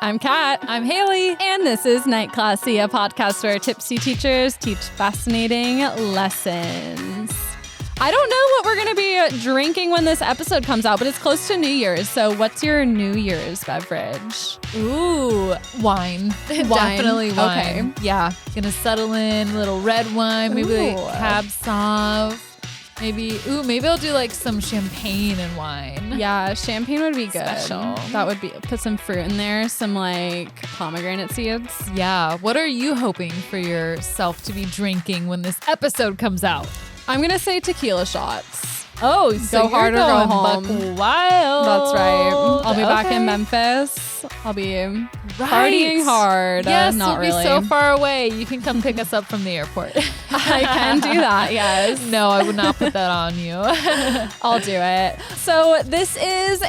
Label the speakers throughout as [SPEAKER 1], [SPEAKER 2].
[SPEAKER 1] I'm Kat.
[SPEAKER 2] I'm Haley.
[SPEAKER 1] And this is Night Classy, a podcast where tipsy teachers teach fascinating lessons. I don't know what we're going to be drinking when this episode comes out, but it's close to New Year's. So what's your New Year's beverage?
[SPEAKER 2] Ooh, wine. Definitely wine.
[SPEAKER 1] Okay.
[SPEAKER 2] Yeah. Gonna settle in, a little red wine, maybe like Cab Sauv. Maybe I'll do like some champagne and wine.
[SPEAKER 1] Yeah, champagne would be good.
[SPEAKER 2] Special.
[SPEAKER 1] That would be, put some fruit in there, some like pomegranate seeds.
[SPEAKER 2] Yeah. What are you hoping for yourself to be drinking when this episode comes out?
[SPEAKER 1] I'm going to say tequila shots.
[SPEAKER 2] Oh, so
[SPEAKER 1] go hard or go home.
[SPEAKER 2] Buck wild.
[SPEAKER 1] That's right. I'll be back in Memphis. I'll be partying hard.
[SPEAKER 2] Yes,
[SPEAKER 1] not
[SPEAKER 2] we'll
[SPEAKER 1] really.
[SPEAKER 2] be so far away. You can come pick us up from the airport.
[SPEAKER 1] I can do that, yes.
[SPEAKER 2] No, I would not put that on you.
[SPEAKER 1] I'll do it. So this is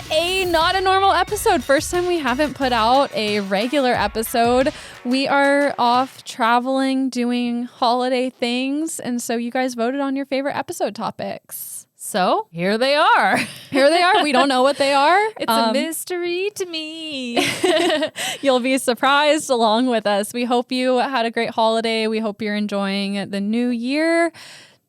[SPEAKER 1] not a normal episode. First time we haven't put out a regular episode. We are off traveling, doing holiday things. And so you guys voted on your favorite episode topics.
[SPEAKER 2] So here they are.
[SPEAKER 1] Here they are. We don't know what they are.
[SPEAKER 2] It's a mystery to me.
[SPEAKER 1] You'll be surprised along with us. We hope you had a great holiday. We hope you're enjoying the new year,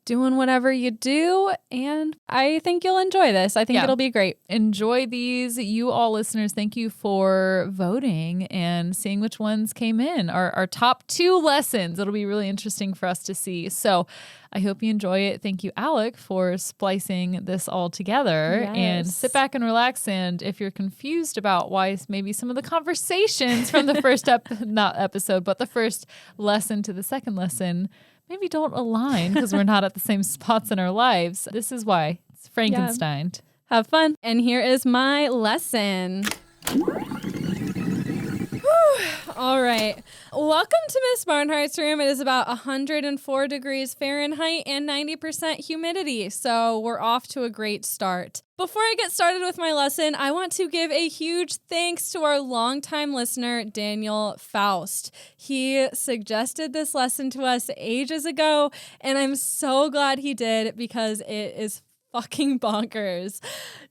[SPEAKER 1] doing whatever you do. And I think you'll enjoy this. I think it'll be great.
[SPEAKER 2] Enjoy these. You all listeners, thank you for voting and seeing which ones came in. Our top 2 lessons. It'll be really interesting for us to see. So I hope you enjoy it. Thank you, Alec, for splicing this all together.
[SPEAKER 1] Yes.
[SPEAKER 2] And sit back and relax. And if you're confused about why maybe some of the conversations from the first the first lesson to the second lesson maybe don't align because we're not at the same spots in our lives. This is why. It's Frankenstein.
[SPEAKER 1] Yeah. Have fun. And here is my lesson. All right. Welcome to Miss Barnhart's room. It is about 104 degrees Fahrenheit and 90% humidity. So we're off to a great start. Before I get started with my lesson, I want to give a huge thanks to our longtime listener, Daniel Faust. He suggested this lesson to us ages ago, and I'm so glad he did because it is fucking bonkers.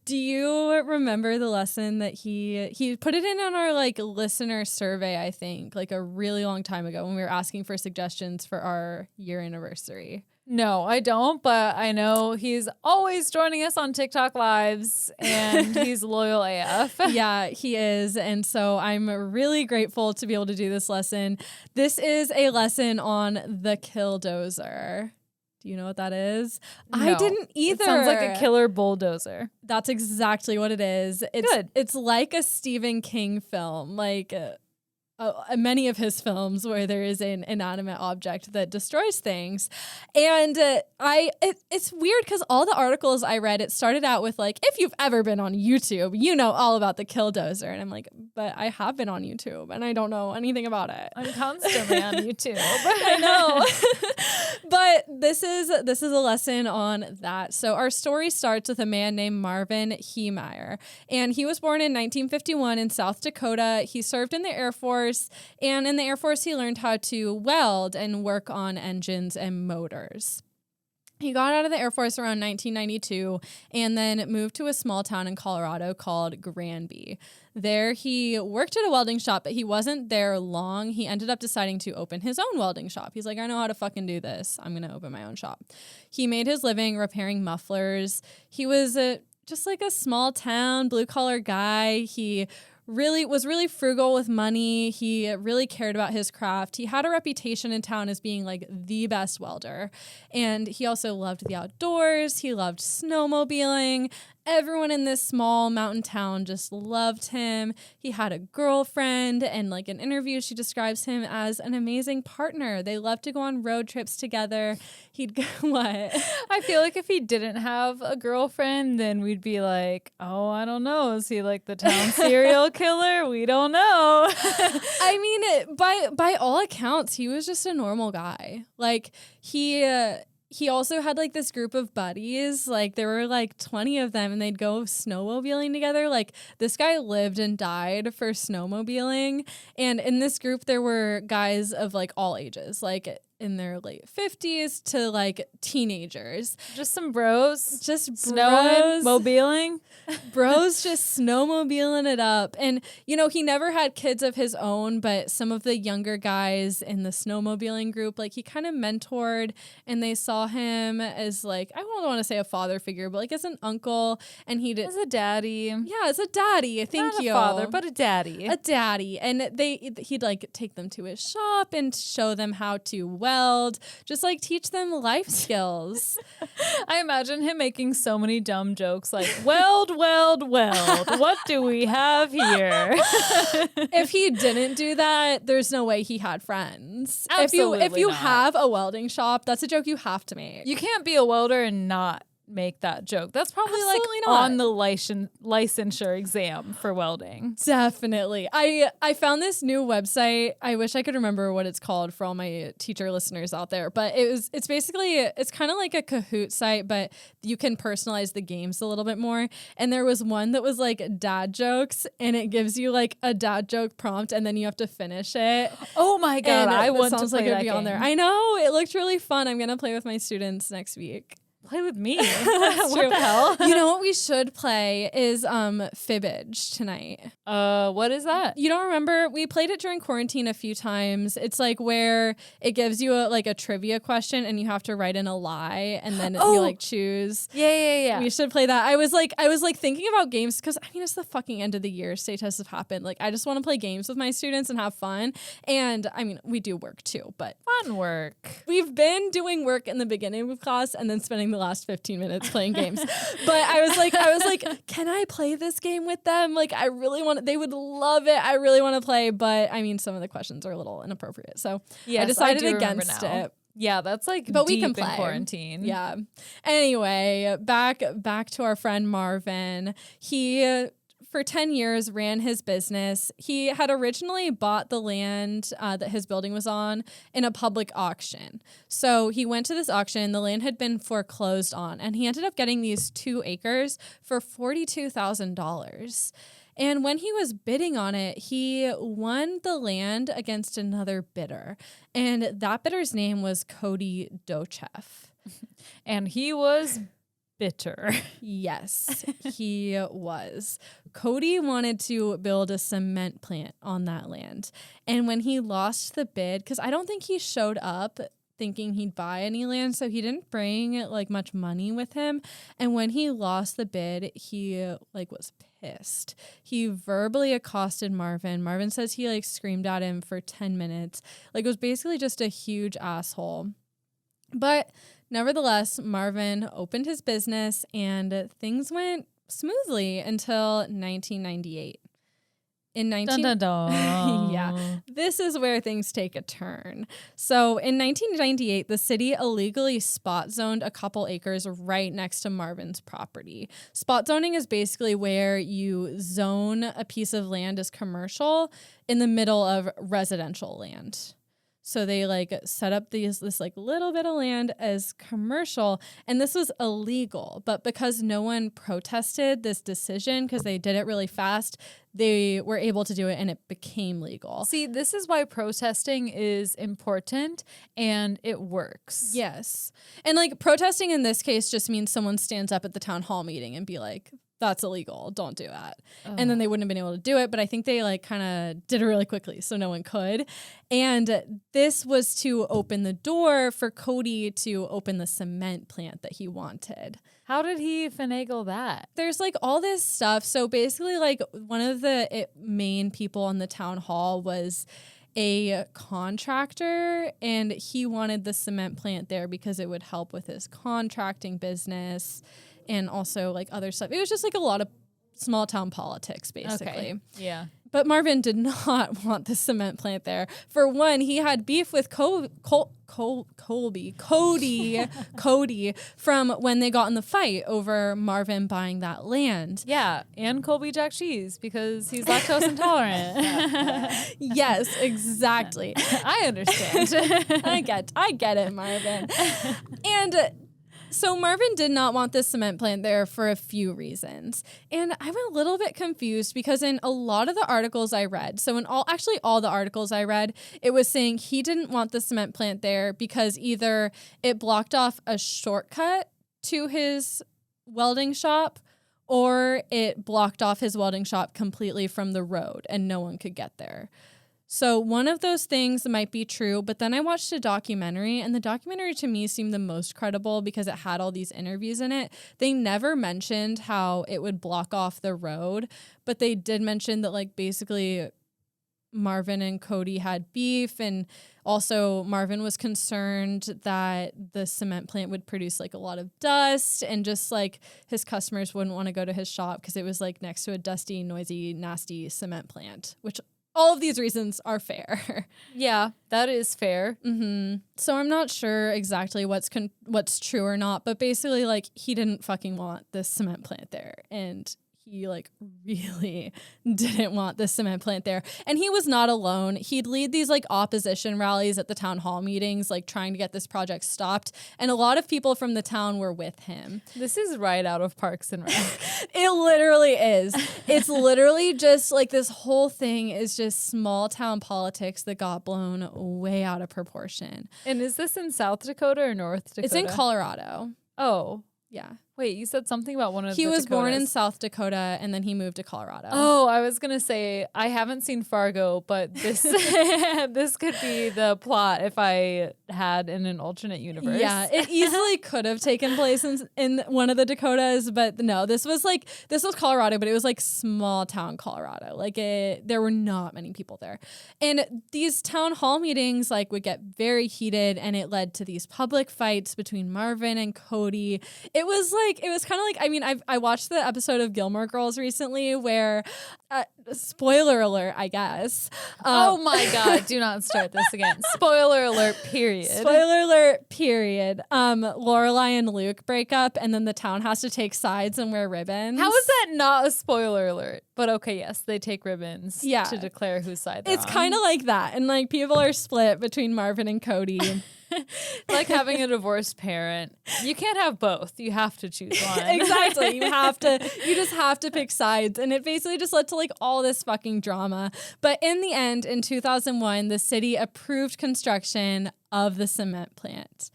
[SPEAKER 1] Do you remember the lesson that he put it in on our like listener survey, I think, like a really long time ago when we were asking for suggestions for our year anniversary?
[SPEAKER 2] No, I don't, but I know he's always joining us on TikTok lives and he's loyal AF.
[SPEAKER 1] Yeah, he is. And so I'm really grateful to be able to do this lesson. This is a lesson on the Killdozer. Do you know what that is?
[SPEAKER 2] No.
[SPEAKER 1] I didn't either.
[SPEAKER 2] It sounds like a killer bulldozer.
[SPEAKER 1] That's exactly what it is. It's like a Stephen King film, like many of his films where there is an inanimate object that destroys things. And it's weird because all the articles I read, it started out with like, if you've ever been on YouTube, you know all about the Killdozer. And I'm like, but I have been on YouTube and I don't know anything about it.
[SPEAKER 2] I'm constantly on YouTube.
[SPEAKER 1] I know. But this is a lesson on that. So our story starts with a man named Marvin Heemeyer. And he was born in 1951 in South Dakota. He served in the Air Force. And in the Air Force, he learned how to weld and work on engines and motors. He got out of the Air Force around 1992 and then moved to a small town in Colorado called Granby. There he worked at a welding shop, but he wasn't there long. He ended up deciding to open his own welding shop. He's like, I know how to fucking do this. I'm going to open my own shop. He made his living repairing mufflers. He was just like a small town blue collar guy. He was really frugal with money. He really cared about his craft. He had a reputation in town as being like the best welder. And he also loved the outdoors. He loved snowmobiling. Everyone in this small mountain town just loved him. He had a girlfriend, and like in interviews, she describes him as an amazing partner. They loved to go on road trips together. He'd go, what?
[SPEAKER 2] I feel like if he didn't have a girlfriend, then we'd be like, oh, I don't know. Is he like the town serial killer? We don't know.
[SPEAKER 1] I mean, by all accounts, he was just a normal guy. Like he also had like this group of buddies, like there were like 20 of them and they'd go snowmobiling together. Like this guy lived and died for snowmobiling. And in this group, there were guys of like all ages. Like in their late 50s to like teenagers.
[SPEAKER 2] Just some bros.
[SPEAKER 1] Just
[SPEAKER 2] snowing,
[SPEAKER 1] bros.
[SPEAKER 2] mobiling.
[SPEAKER 1] Bros just snowmobiling it up. And, you know, he never had kids of his own, but some of the younger guys in the snowmobiling group, like he kind of mentored, and they saw him as like, I don't want to say a father figure, but like as an uncle. And he did
[SPEAKER 2] as a daddy.
[SPEAKER 1] Yeah, as a daddy. Thank
[SPEAKER 2] Not
[SPEAKER 1] you.
[SPEAKER 2] a father, but a daddy.
[SPEAKER 1] A daddy. And he'd like take them to his shop and show them how to weld, just like teach them life skills.
[SPEAKER 2] I imagine him making so many dumb jokes like, weld, what do we have here?
[SPEAKER 1] If he didn't do that, there's no way he had friends.
[SPEAKER 2] Absolutely
[SPEAKER 1] if you
[SPEAKER 2] not.
[SPEAKER 1] have a welding shop, that's a joke you have to make.
[SPEAKER 2] You can't be a welder and not make that joke. That's probably
[SPEAKER 1] Absolutely
[SPEAKER 2] like
[SPEAKER 1] not.
[SPEAKER 2] on the licensure exam for welding.
[SPEAKER 1] Definitely. I found this new website. I wish I could remember what it's called for all my teacher listeners out there, but it's kind of like a Kahoot site, but you can personalize the games a little bit more. And there was one that was like dad jokes, and it gives you like a dad joke prompt, and then you have to finish it.
[SPEAKER 2] Oh my God.
[SPEAKER 1] And
[SPEAKER 2] I want to
[SPEAKER 1] sounds
[SPEAKER 2] play
[SPEAKER 1] like it'd
[SPEAKER 2] that
[SPEAKER 1] be on there.
[SPEAKER 2] game.
[SPEAKER 1] I know. It looked really fun. I'm going to play with my students next week.
[SPEAKER 2] Play with me.
[SPEAKER 1] That's
[SPEAKER 2] What
[SPEAKER 1] true.
[SPEAKER 2] the hell?
[SPEAKER 1] You know what we should play is Fibbage tonight.
[SPEAKER 2] What is that?
[SPEAKER 1] You don't remember? We played it during quarantine a few times. It's like where it gives you a trivia question and you have to write in a lie, and then you like choose.
[SPEAKER 2] Yeah.
[SPEAKER 1] We should play that. I was like thinking about games because I mean it's the fucking end of the year. State tests have happened. Like I just want to play games with my students and have fun. And I mean we do work too, but
[SPEAKER 2] Fun work.
[SPEAKER 1] we've been doing work in the beginning of class and then spending the last 15 minutes playing games. But I was like, can I play this game with them? Like I really want they would love it. I really want to play, but I mean some of the questions are a little inappropriate. So
[SPEAKER 2] Yes,
[SPEAKER 1] I decided
[SPEAKER 2] do remember
[SPEAKER 1] against
[SPEAKER 2] now.
[SPEAKER 1] it.
[SPEAKER 2] Yeah, that's like
[SPEAKER 1] But we
[SPEAKER 2] deep
[SPEAKER 1] can
[SPEAKER 2] in
[SPEAKER 1] play.
[SPEAKER 2] quarantine.
[SPEAKER 1] Yeah. Anyway, back to our friend Marvin. He for 10 years ran his business. He had originally bought the land that his building was on in a public auction. So he went to this auction. The land had been foreclosed on, and he ended up getting these 2 acres for $42,000. And when he was bidding on it, he won the land against another bidder. And that bidder's name was Cody Dochev.
[SPEAKER 2] And he was bitter.
[SPEAKER 1] Yes, he was. Cody wanted to build a cement plant on that land. And when he lost the bid, because I don't think he showed up thinking he'd buy any land, so he didn't bring like much money with him. And when he lost the bid, he like was pissed. He verbally accosted Marvin. Marvin says he like screamed at him for 10 minutes. Like it was basically just a huge asshole. But nevertheless, Marvin opened his business and things went smoothly until 1998.
[SPEAKER 2] Dun, dun, dun.
[SPEAKER 1] Yeah, this is where things take a turn. So in 1998, the city illegally spot zoned a couple acres right next to Marvin's property. Spot zoning is basically where you zone a piece of land as commercial in the middle of residential land. So they like set up this like little bit of land as commercial, and this was illegal. But because no one protested this decision, because they did it really fast, they were able to do it and it became legal.
[SPEAKER 2] See, this is why protesting is important and it works.
[SPEAKER 1] Yes. And like protesting in this case just means someone stands up at the town hall meeting and be like, that's illegal, don't do that. And then they wouldn't have been able to do it, but I think they like kind of did it really quickly so no one could. And this was to open the door for Cody to open the cement plant that he wanted.
[SPEAKER 2] How did he finagle that?
[SPEAKER 1] There's like all this stuff. So basically like one of the main people in the town hall was a contractor, and he wanted the cement plant there because it would help with his contracting business and also like other stuff. It was just like a lot of small town politics basically.
[SPEAKER 2] Okay. Yeah.
[SPEAKER 1] But Marvin did not want the cement plant there. For one, he had beef with Cody from when they got in the fight over Marvin buying that land.
[SPEAKER 2] Yeah, and Colby Jack cheese because he's lactose intolerant.
[SPEAKER 1] Yes, exactly.
[SPEAKER 2] I understand.
[SPEAKER 1] I get it, Marvin. And So Marvin did not want this cement plant there for a few reasons. And I'm a little bit confused because in a lot of the articles I read, so in all the articles I read, it was saying he didn't want the cement plant there because either it blocked off a shortcut to his welding shop or it blocked off his welding shop completely from the road and no one could get there. So one of those things might be true, but then I watched a documentary, and the documentary to me seemed the most credible because it had all these interviews in it. They never mentioned how it would block off the road, but they did mention that, like, basically Marvin and Cody had beef, and also Marvin was concerned that the cement plant would produce like a lot of dust and just like his customers wouldn't want to go to his shop because it was like next to a dusty, noisy, nasty cement plant, which all of these reasons are fair.
[SPEAKER 2] Yeah, that is fair.
[SPEAKER 1] Mm-hmm. So I'm not sure exactly what's true or not, but basically like he didn't fucking want this cement plant there, and he like really didn't want the cement plant there. And he was not alone. He'd lead these like opposition rallies at the town hall meetings, like trying to get this project stopped. And a lot of people from the town were with him.
[SPEAKER 2] This is right out of Parks and Rec.
[SPEAKER 1] It literally is. It's literally just like this whole thing is just small town politics that got blown way out of proportion.
[SPEAKER 2] And is this in South Dakota or North Dakota?
[SPEAKER 1] It's in Colorado.
[SPEAKER 2] Oh.
[SPEAKER 1] Yeah.
[SPEAKER 2] Wait, you said something about one of the
[SPEAKER 1] He was born in
[SPEAKER 2] Dakotas.
[SPEAKER 1] South Dakota and then he moved to Colorado.
[SPEAKER 2] Oh, I was going to say, I haven't seen Fargo, but this this could be the plot if I had in an alternate universe.
[SPEAKER 1] Yeah, it easily could have taken place in one of the Dakotas, but no, this was Colorado, but it was like small town Colorado. Like there were not many people there. And these town hall meetings like would get very heated, and it led to these public fights between Marvin and Cody. It was kind of like, I mean, I watched the episode of Gilmore Girls recently where, spoiler alert, I guess.
[SPEAKER 2] Oh my God, do not start this again. Spoiler alert, period.
[SPEAKER 1] Spoiler alert, period. Lorelai and Luke break up, and then the town has to take sides and wear ribbons.
[SPEAKER 2] How is that not a spoiler alert? But okay, yes, they take ribbons to declare whose side they're on.
[SPEAKER 1] It's kind of like that. And like people are split between Marvin and Cody.
[SPEAKER 2] Like having a divorced parent. You can't have both. You have to choose one.
[SPEAKER 1] Exactly. You just have to pick sides. And it basically just led to like all this fucking drama. But in the end, in 2001, the city approved construction of the cement plant.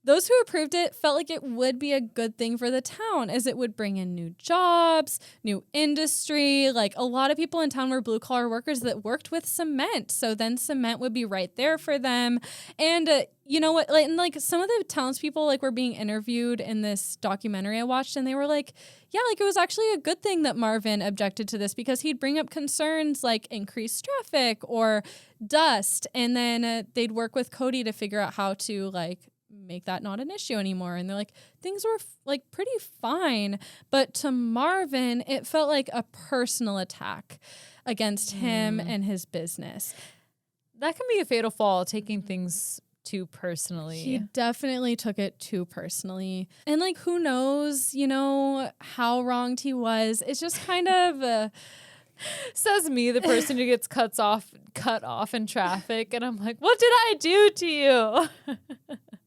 [SPEAKER 1] Those who approved it felt like it would be a good thing for the town, as it would bring in new jobs, new industry. Like a lot of people in town were blue collar workers that worked with cement. So then cement would be right there for them. And you know what? Like some of the townspeople like were being interviewed in this documentary I watched, and they were like, yeah, like it was actually a good thing that Marvin objected to this because he'd bring up concerns like increased traffic or dust. And then they'd work with Cody to figure out how to like make that not an issue anymore. And they're like, things were like pretty fine. But to Marvin, it felt like a personal attack against him and his business.
[SPEAKER 2] That can be a fatal fall, taking things too personally.
[SPEAKER 1] He definitely took it too personally. And like, who knows, you know, how wronged he was. It's just kind of
[SPEAKER 2] says me, the person who gets cut off in traffic. And I'm like, what did I do to you?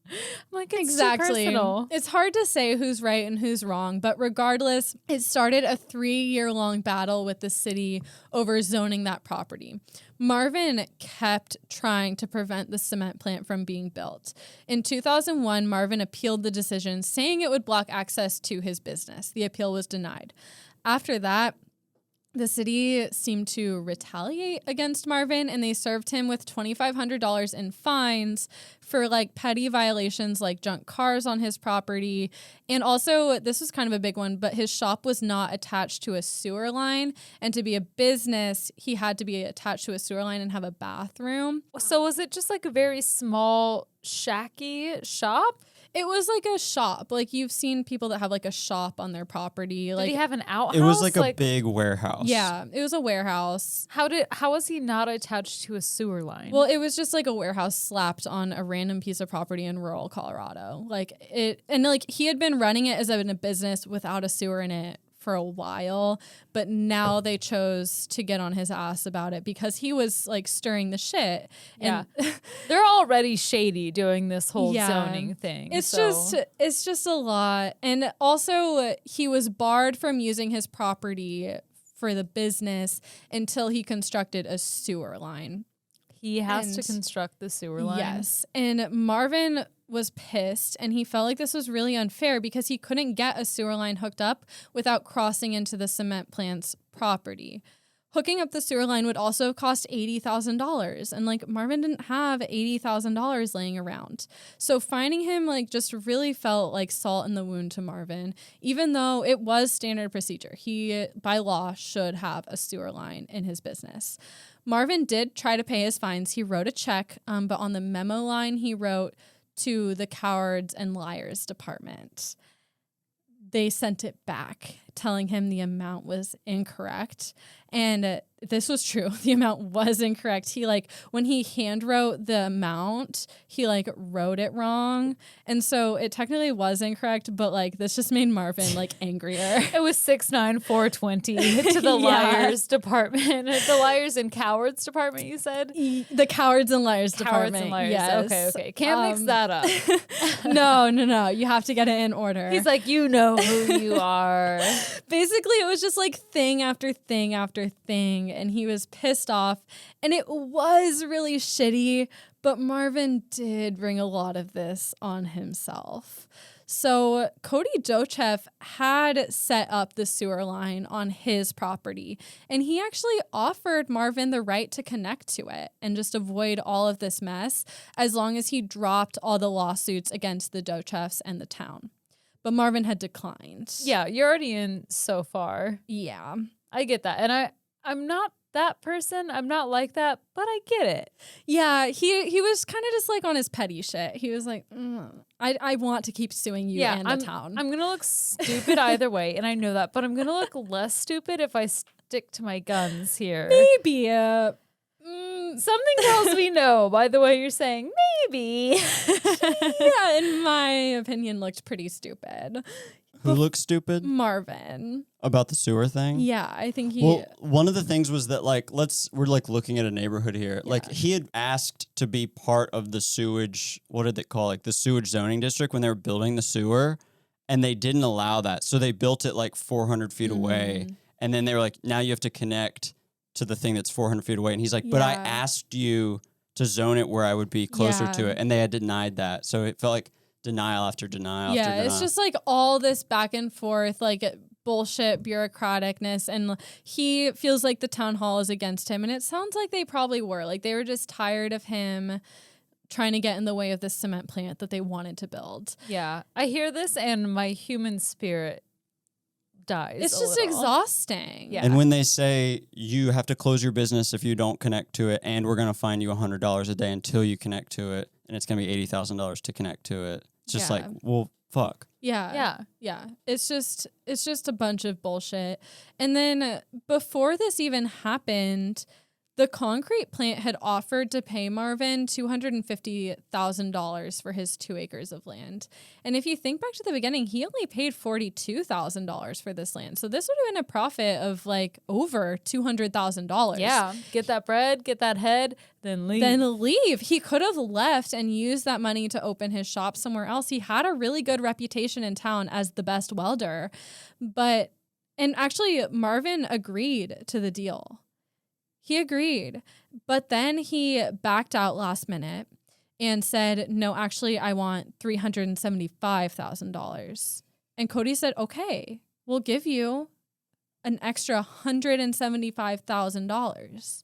[SPEAKER 2] I'm like, it's
[SPEAKER 1] exactly.
[SPEAKER 2] too personal.
[SPEAKER 1] It's hard to say who's right and who's wrong, but regardless, it started a 3-year-long battle with the city over zoning that property. Marvin kept trying to prevent the cement plant from being built. In 2001, Marvin appealed the decision, saying it would block access to his business. The appeal was denied. After that, the city seemed to retaliate against Marvin, and they served him with $2,500 in fines for like petty violations like junk cars on his property. And also, this was kind of a big one, but his shop was not attached to a sewer line. And to be a business, he had to be attached to a sewer line and have a bathroom.
[SPEAKER 2] So was it just like a very small, shacky shop?
[SPEAKER 1] It was like a shop. Like you've seen people that have like a shop on their property. Like
[SPEAKER 2] did he have an outhouse?
[SPEAKER 3] It was like a big warehouse.
[SPEAKER 1] Yeah, it was a warehouse.
[SPEAKER 2] How was he not attached to a sewer line?
[SPEAKER 1] Well, it was just like a warehouse slapped on a random piece of property in rural Colorado. Like he had been running it as a business without a sewer in it for a while, but now they chose to get on his ass about it because he was like stirring the shit.
[SPEAKER 2] Yeah.
[SPEAKER 1] And
[SPEAKER 2] They're already shady doing this whole zoning thing.
[SPEAKER 1] It's just a lot. And also he was barred from using his property for the business until he constructed a sewer line.
[SPEAKER 2] He has to construct the sewer line.
[SPEAKER 1] Yes. And Marvin was pissed, and he felt like this was really unfair because he couldn't get a sewer line hooked up without crossing into the cement plant's property. Hooking up the sewer line would also cost $80,000, and like Marvin didn't have $80,000 laying around. So finding him like just really felt like salt in the wound to Marvin, even though it was standard procedure. He, by law, should have a sewer line in his business. Marvin did try to pay his fines. He wrote a check, but on the memo line he wrote to the Cowards and Liars Department. They sent it back, telling him the amount was incorrect. And this was true. The amount was incorrect. He when he hand wrote the amount, he wrote it wrong. And so it technically was incorrect, but this just made Marvin angrier.
[SPEAKER 2] It was 69420 to the Liars Department. The Liars and Cowards Department, you said?
[SPEAKER 1] The Cowards and Liars Department.
[SPEAKER 2] Cowards and Liars.
[SPEAKER 1] Yes.
[SPEAKER 2] Okay. Can't mix that up.
[SPEAKER 1] No. You have to get it in order.
[SPEAKER 2] He's like, you know who you are.
[SPEAKER 1] Basically, it was just thing after thing after thing, and he was pissed off, and it was really shitty, but Marvin did bring a lot of this on himself. So Cody Dochev had set up the sewer line on his property, and he actually offered Marvin the right to connect to it and just avoid all of this mess as long as he dropped all the lawsuits against the Dochevs and the town. But Marvin had declined.
[SPEAKER 2] Yeah, you're already in so far.
[SPEAKER 1] Yeah.
[SPEAKER 2] I get that. And I'm not that person. I'm not like that, but I get it.
[SPEAKER 1] Yeah, he was kind of just on his petty shit. He was like, I want to keep suing you and the town.
[SPEAKER 2] I'm going to look stupid either way, and I know that, but I'm going to look less stupid if I stick to my guns here.
[SPEAKER 1] Maybe.
[SPEAKER 2] Something tells me no, by the way you're saying maybe.
[SPEAKER 1] Yeah, in my opinion, looked pretty stupid.
[SPEAKER 3] Who looked stupid?
[SPEAKER 1] Marvin.
[SPEAKER 3] About the sewer thing?
[SPEAKER 1] Yeah, I think he...
[SPEAKER 3] Well, one of the things was that, we're looking at a neighborhood here.
[SPEAKER 1] Yeah.
[SPEAKER 3] He had asked to be part of the sewage, what did they call it? The sewage zoning district when they were building the sewer, and they didn't allow that. So they built it 400 feet away, and then they were like, now you have to connect to the thing that's 400 feet away. And he's like, but I asked you to zone it where I would be closer to it, and they had denied that. So it felt like denial after denial after denial.
[SPEAKER 1] It's just all this back and forth, bullshit bureaucraticness, and he feels like the town hall is against him, and it sounds like they probably were. They were just tired of him trying to get in the way of this cement plant that they wanted to build.
[SPEAKER 2] Yeah, I hear this and my human spirit dies.
[SPEAKER 1] It's just exhausting.
[SPEAKER 2] Yeah.
[SPEAKER 3] And when they say you have to close your business if you don't connect to it, and we're going to fine you $100 a day until you connect to it, and it's going to be $80,000 to connect to it. It's just well, fuck.
[SPEAKER 1] Yeah. It's just a bunch of bullshit. And then before this even happened, the concrete plant had offered to pay Marvin $250,000 for his 2 acres of land. And if you think back to the beginning, he only paid $42,000 for this land. So this would have been a profit of over $200,000.
[SPEAKER 2] Yeah. Get that bread, get that head, then leave.
[SPEAKER 1] He could have left and used that money to open his shop somewhere else. He had a really good reputation in town as the best welder. And actually, Marvin agreed to the deal. He agreed, but then he backed out last minute and said, no, actually, I want $375,000. And Cody said, okay, we'll give you an extra $175,000.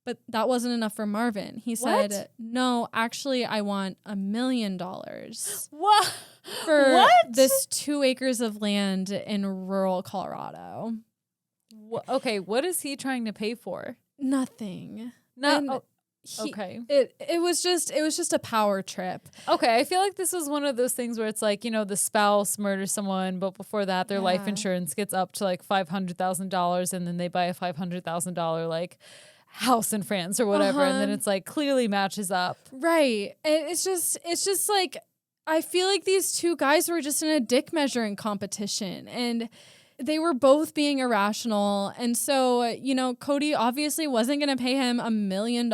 [SPEAKER 1] But that wasn't enough for Marvin. He said, no, actually, I want $1 million.
[SPEAKER 2] What?
[SPEAKER 1] For this 2 acres of land in rural Colorado.
[SPEAKER 2] Okay, what is he trying to pay for?
[SPEAKER 1] Nothing.
[SPEAKER 2] Okay.
[SPEAKER 1] It was just a power trip.
[SPEAKER 2] Okay, I feel like this was one of those things where it's the spouse murders someone, but before that their life insurance gets up to $500,000, and then they buy a $500,000 house in France or whatever, and then it's clearly matches up.
[SPEAKER 1] Right. And it's just I feel like these two guys were just in a dick measuring competition, and they were both being irrational. And so, you know, Cody obviously wasn't going to pay him $1 million.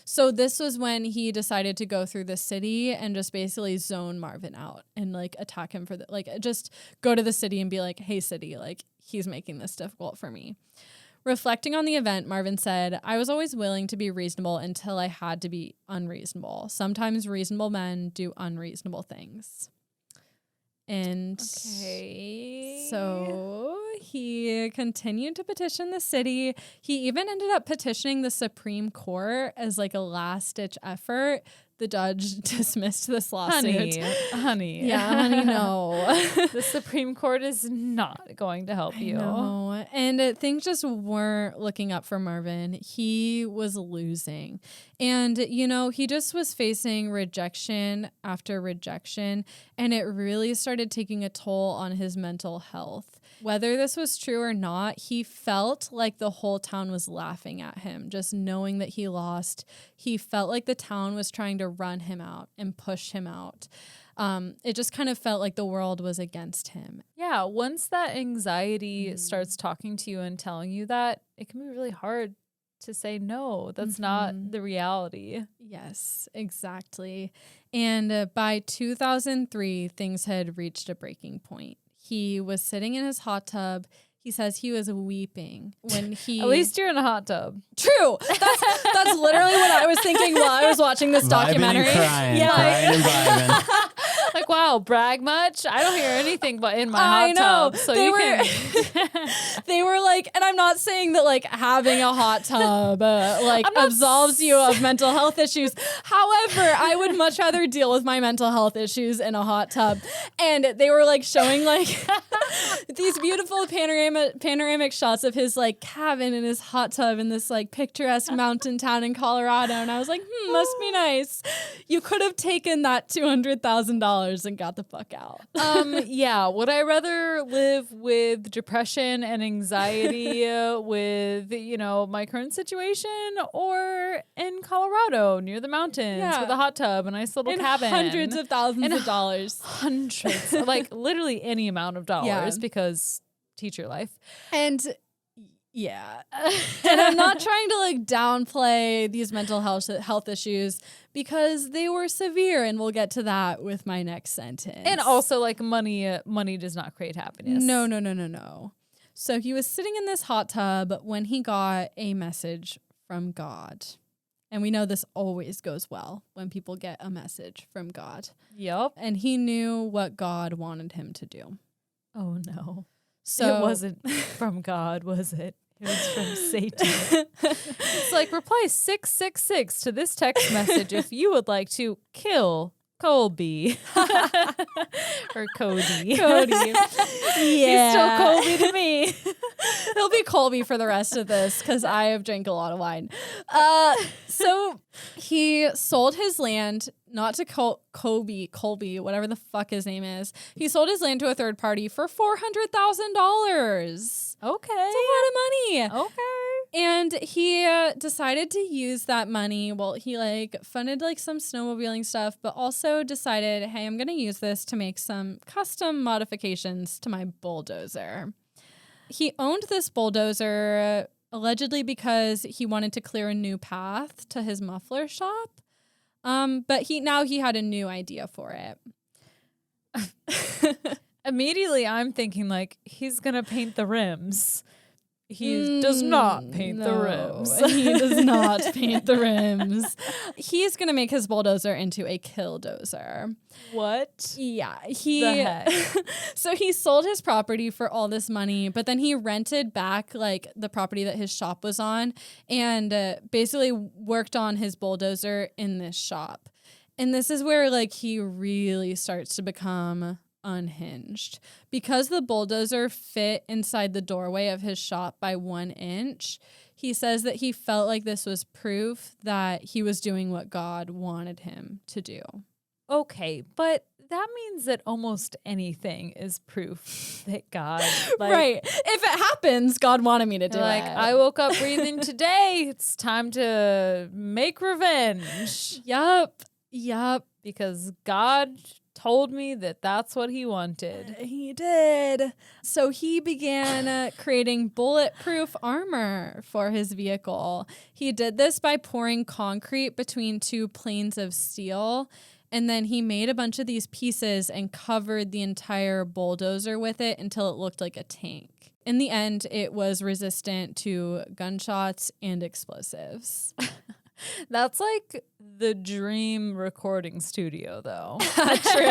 [SPEAKER 1] So this was when he decided to go through the city and just basically zone Marvin out and like attack him for just go to the city and be like, hey, city, like he's making this difficult for me. Reflecting on the event, Marvin said, I was always willing to be reasonable until I had to be unreasonable. Sometimes reasonable men do unreasonable things. And so he continued to petition the city. He even ended up petitioning the Supreme Court as like a last-ditch effort. The judge dismissed this lawsuit.
[SPEAKER 2] Honey.
[SPEAKER 1] Yeah, honey, no.
[SPEAKER 2] The Supreme Court is not going to help you.
[SPEAKER 1] No. And things just weren't looking up for Marvin. He was losing. And, you know, he just was facing rejection after rejection. And it really started taking a toll on his mental health. Whether this was true or not, he felt like the whole town was laughing at him. Just knowing that he lost, he felt like the town was trying to run him out and push him out. It just kind of felt like the world was against him.
[SPEAKER 2] Yeah, once that anxiety starts talking to you and telling you that, it can be really hard to say, no, that's not the reality.
[SPEAKER 1] Yes, exactly. And by 2003, things had reached a breaking point. He was sitting in his hot tub. He says he was weeping when he...
[SPEAKER 2] At least you're in a hot tub.
[SPEAKER 1] True. That's literally what I was thinking while I was watching this documentary.
[SPEAKER 3] Vibing and crying,
[SPEAKER 1] Yeah.
[SPEAKER 3] crying and vibing.
[SPEAKER 2] Like, wow, brag much? I don't hear anything but in my
[SPEAKER 1] I
[SPEAKER 2] hot
[SPEAKER 1] know.
[SPEAKER 2] tub. So
[SPEAKER 1] They
[SPEAKER 2] you
[SPEAKER 1] were-
[SPEAKER 2] can...
[SPEAKER 1] They were like, and I'm not saying that like having a hot tub absolves you of mental health issues. However, I would much rather deal with my mental health issues in a hot tub. And they were like showing like these beautiful panoramic shots of his like cabin in his hot tub in this like picturesque mountain town in Colorado. And I was like, must be nice. You could have taken that $200,000 and got the fuck out.
[SPEAKER 2] Yeah, would I rather live with depression and anxiety with, you know, my current situation, or in Colorado near the mountains with a hot tub, a nice little cabin?
[SPEAKER 1] Hundreds of thousands of dollars.
[SPEAKER 2] Hundreds, like literally any amount of dollars, because teacher life.
[SPEAKER 1] And yeah. And I'm not trying to like downplay these mental health issues, because they were severe, and we'll get to that with my next sentence.
[SPEAKER 2] And also, like, money does not create happiness.
[SPEAKER 1] No. So he was sitting in this hot tub when he got a message from God. And we know this always goes well when people get a message from God.
[SPEAKER 2] Yep.
[SPEAKER 1] And he knew what God wanted him to do.
[SPEAKER 2] Oh, no.
[SPEAKER 1] So
[SPEAKER 2] it wasn't from God, was it? It was from Satan. It's like, reply 666 to this text message if you would like to kill Colby. Or Cody.
[SPEAKER 1] Cody.
[SPEAKER 2] He's still Colby to me.
[SPEAKER 1] He'll be Colby for the rest of this, because I have drank a lot of wine. So he sold his land, not to Colby, whatever the fuck his name is. He sold his land to a third party for $400,000.
[SPEAKER 2] Okay.
[SPEAKER 1] That's a lot of money.
[SPEAKER 2] Okay.
[SPEAKER 1] And he decided to use that money. Well, he like funded like some snowmobiling stuff, but also decided, hey, I'm going to use this to make some custom modifications to my bulldozer. He owned this bulldozer allegedly because he wanted to clear a new path to his muffler shop. But he had a new idea for it.
[SPEAKER 2] Immediately, I'm thinking, like, he's going to paint the rims. He does not paint the rims.
[SPEAKER 1] He does not paint the rims. He's going to make his bulldozer into a killdozer.
[SPEAKER 2] What?
[SPEAKER 1] Yeah.
[SPEAKER 2] The heck?
[SPEAKER 1] So he sold his property for all this money, but then he rented back like the property that his shop was on, and basically worked on his bulldozer in this shop. And this is where like he really starts to become unhinged, because the bulldozer fit inside the doorway of his shop by 1 inch. He says that he felt like this was proof that he was doing what God wanted him to do.
[SPEAKER 2] Okay, but that means that almost anything is proof that God,
[SPEAKER 1] right. If it happens, God wanted me to do
[SPEAKER 2] like,
[SPEAKER 1] it.
[SPEAKER 2] I woke up breathing today. It's time to make revenge.
[SPEAKER 1] Yup.
[SPEAKER 2] Because God told me that that's what he wanted.
[SPEAKER 1] He did. So he began creating bulletproof armor for his vehicle. He did this by pouring concrete between two planes of steel. And then he made a bunch of these pieces and covered the entire bulldozer with it until it looked like a tank. In the end, it was resistant to gunshots and explosives.
[SPEAKER 2] That's like the dream recording studio, though.
[SPEAKER 1] True.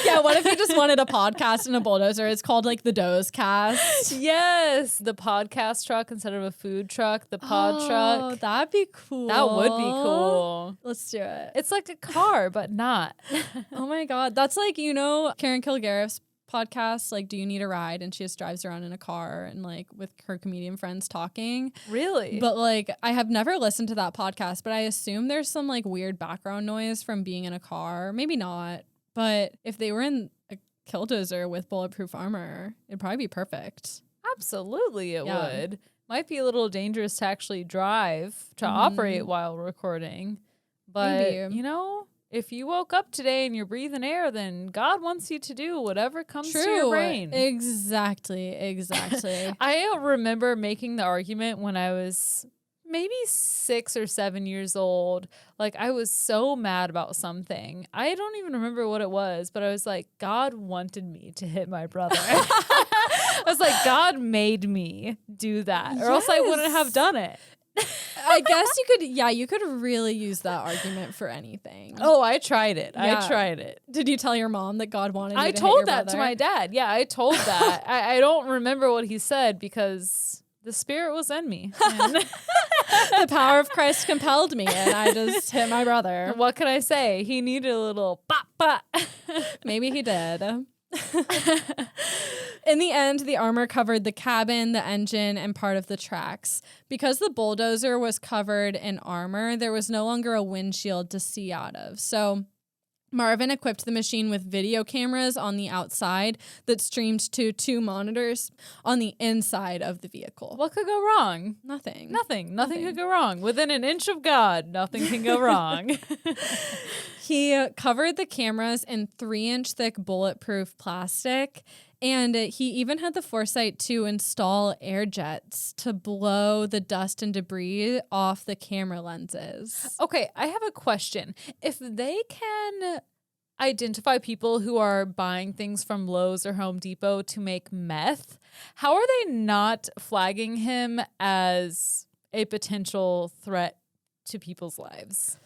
[SPEAKER 1] Yeah, what if you just wanted a podcast and a bulldozer? It's called like the Dozecast.
[SPEAKER 2] Yes, the podcast truck instead of a food truck, the pod truck.
[SPEAKER 1] Oh, that'd be cool.
[SPEAKER 2] That would be cool.
[SPEAKER 1] Let's do it.
[SPEAKER 2] It's like a car, but not.
[SPEAKER 1] Oh my God. That's like, you know, Karen Kilgariff's podcast, like Do You Need a Ride? And she just drives around in a car and like with her comedian friends talking.
[SPEAKER 2] Really?
[SPEAKER 1] But like I have never listened to that podcast, but I assume there's some like weird background noise from being in a car. Maybe not. But if they were in a Killdozer with bulletproof armor, it'd probably be perfect.
[SPEAKER 2] Absolutely it would. Might be a little dangerous to actually drive, to operate while recording. But,
[SPEAKER 1] Maybe.
[SPEAKER 2] you know, if you woke up today and you're breathing air, then God wants you to do whatever comes to your brain.
[SPEAKER 1] Exactly.
[SPEAKER 2] I remember making the argument when I was maybe 6 or 7 years old. Like, I was so mad about something. I don't even remember what it was, but I was like, God wanted me to hit my brother. I was like, God made me do that, or else I wouldn't have done it.
[SPEAKER 1] I guess you could really use that argument for anything.
[SPEAKER 2] Oh, I tried it.
[SPEAKER 1] Yeah.
[SPEAKER 2] I tried it.
[SPEAKER 1] Did you tell your mom that God wanted you to hit
[SPEAKER 2] told
[SPEAKER 1] your
[SPEAKER 2] that
[SPEAKER 1] brother?
[SPEAKER 2] to my dad. Yeah, I told that. I don't remember what he said because the spirit was in me.
[SPEAKER 1] The power of Christ compelled me, and I just hit my brother.
[SPEAKER 2] What can I say? He needed a little pop, pop.
[SPEAKER 1] Maybe he did. In the end, the armor covered the cabin, the engine, and part of the tracks. Because the bulldozer was covered in armor, there was no longer a windshield to see out of. So Marvin equipped the machine with video cameras on the outside that streamed to 2 monitors on the inside of the vehicle.
[SPEAKER 2] What could go wrong?
[SPEAKER 1] Nothing.
[SPEAKER 2] Nothing could go wrong. Within an inch of God, nothing can go wrong.
[SPEAKER 1] He covered the cameras in 3-inch thick bulletproof plastic, and he even had the foresight to install air jets to blow the dust and debris off the camera lenses.
[SPEAKER 2] Okay, I have a question. If they can identify people who are buying things from Lowe's or Home Depot to make meth, how are they not flagging him as a potential threat to people's lives?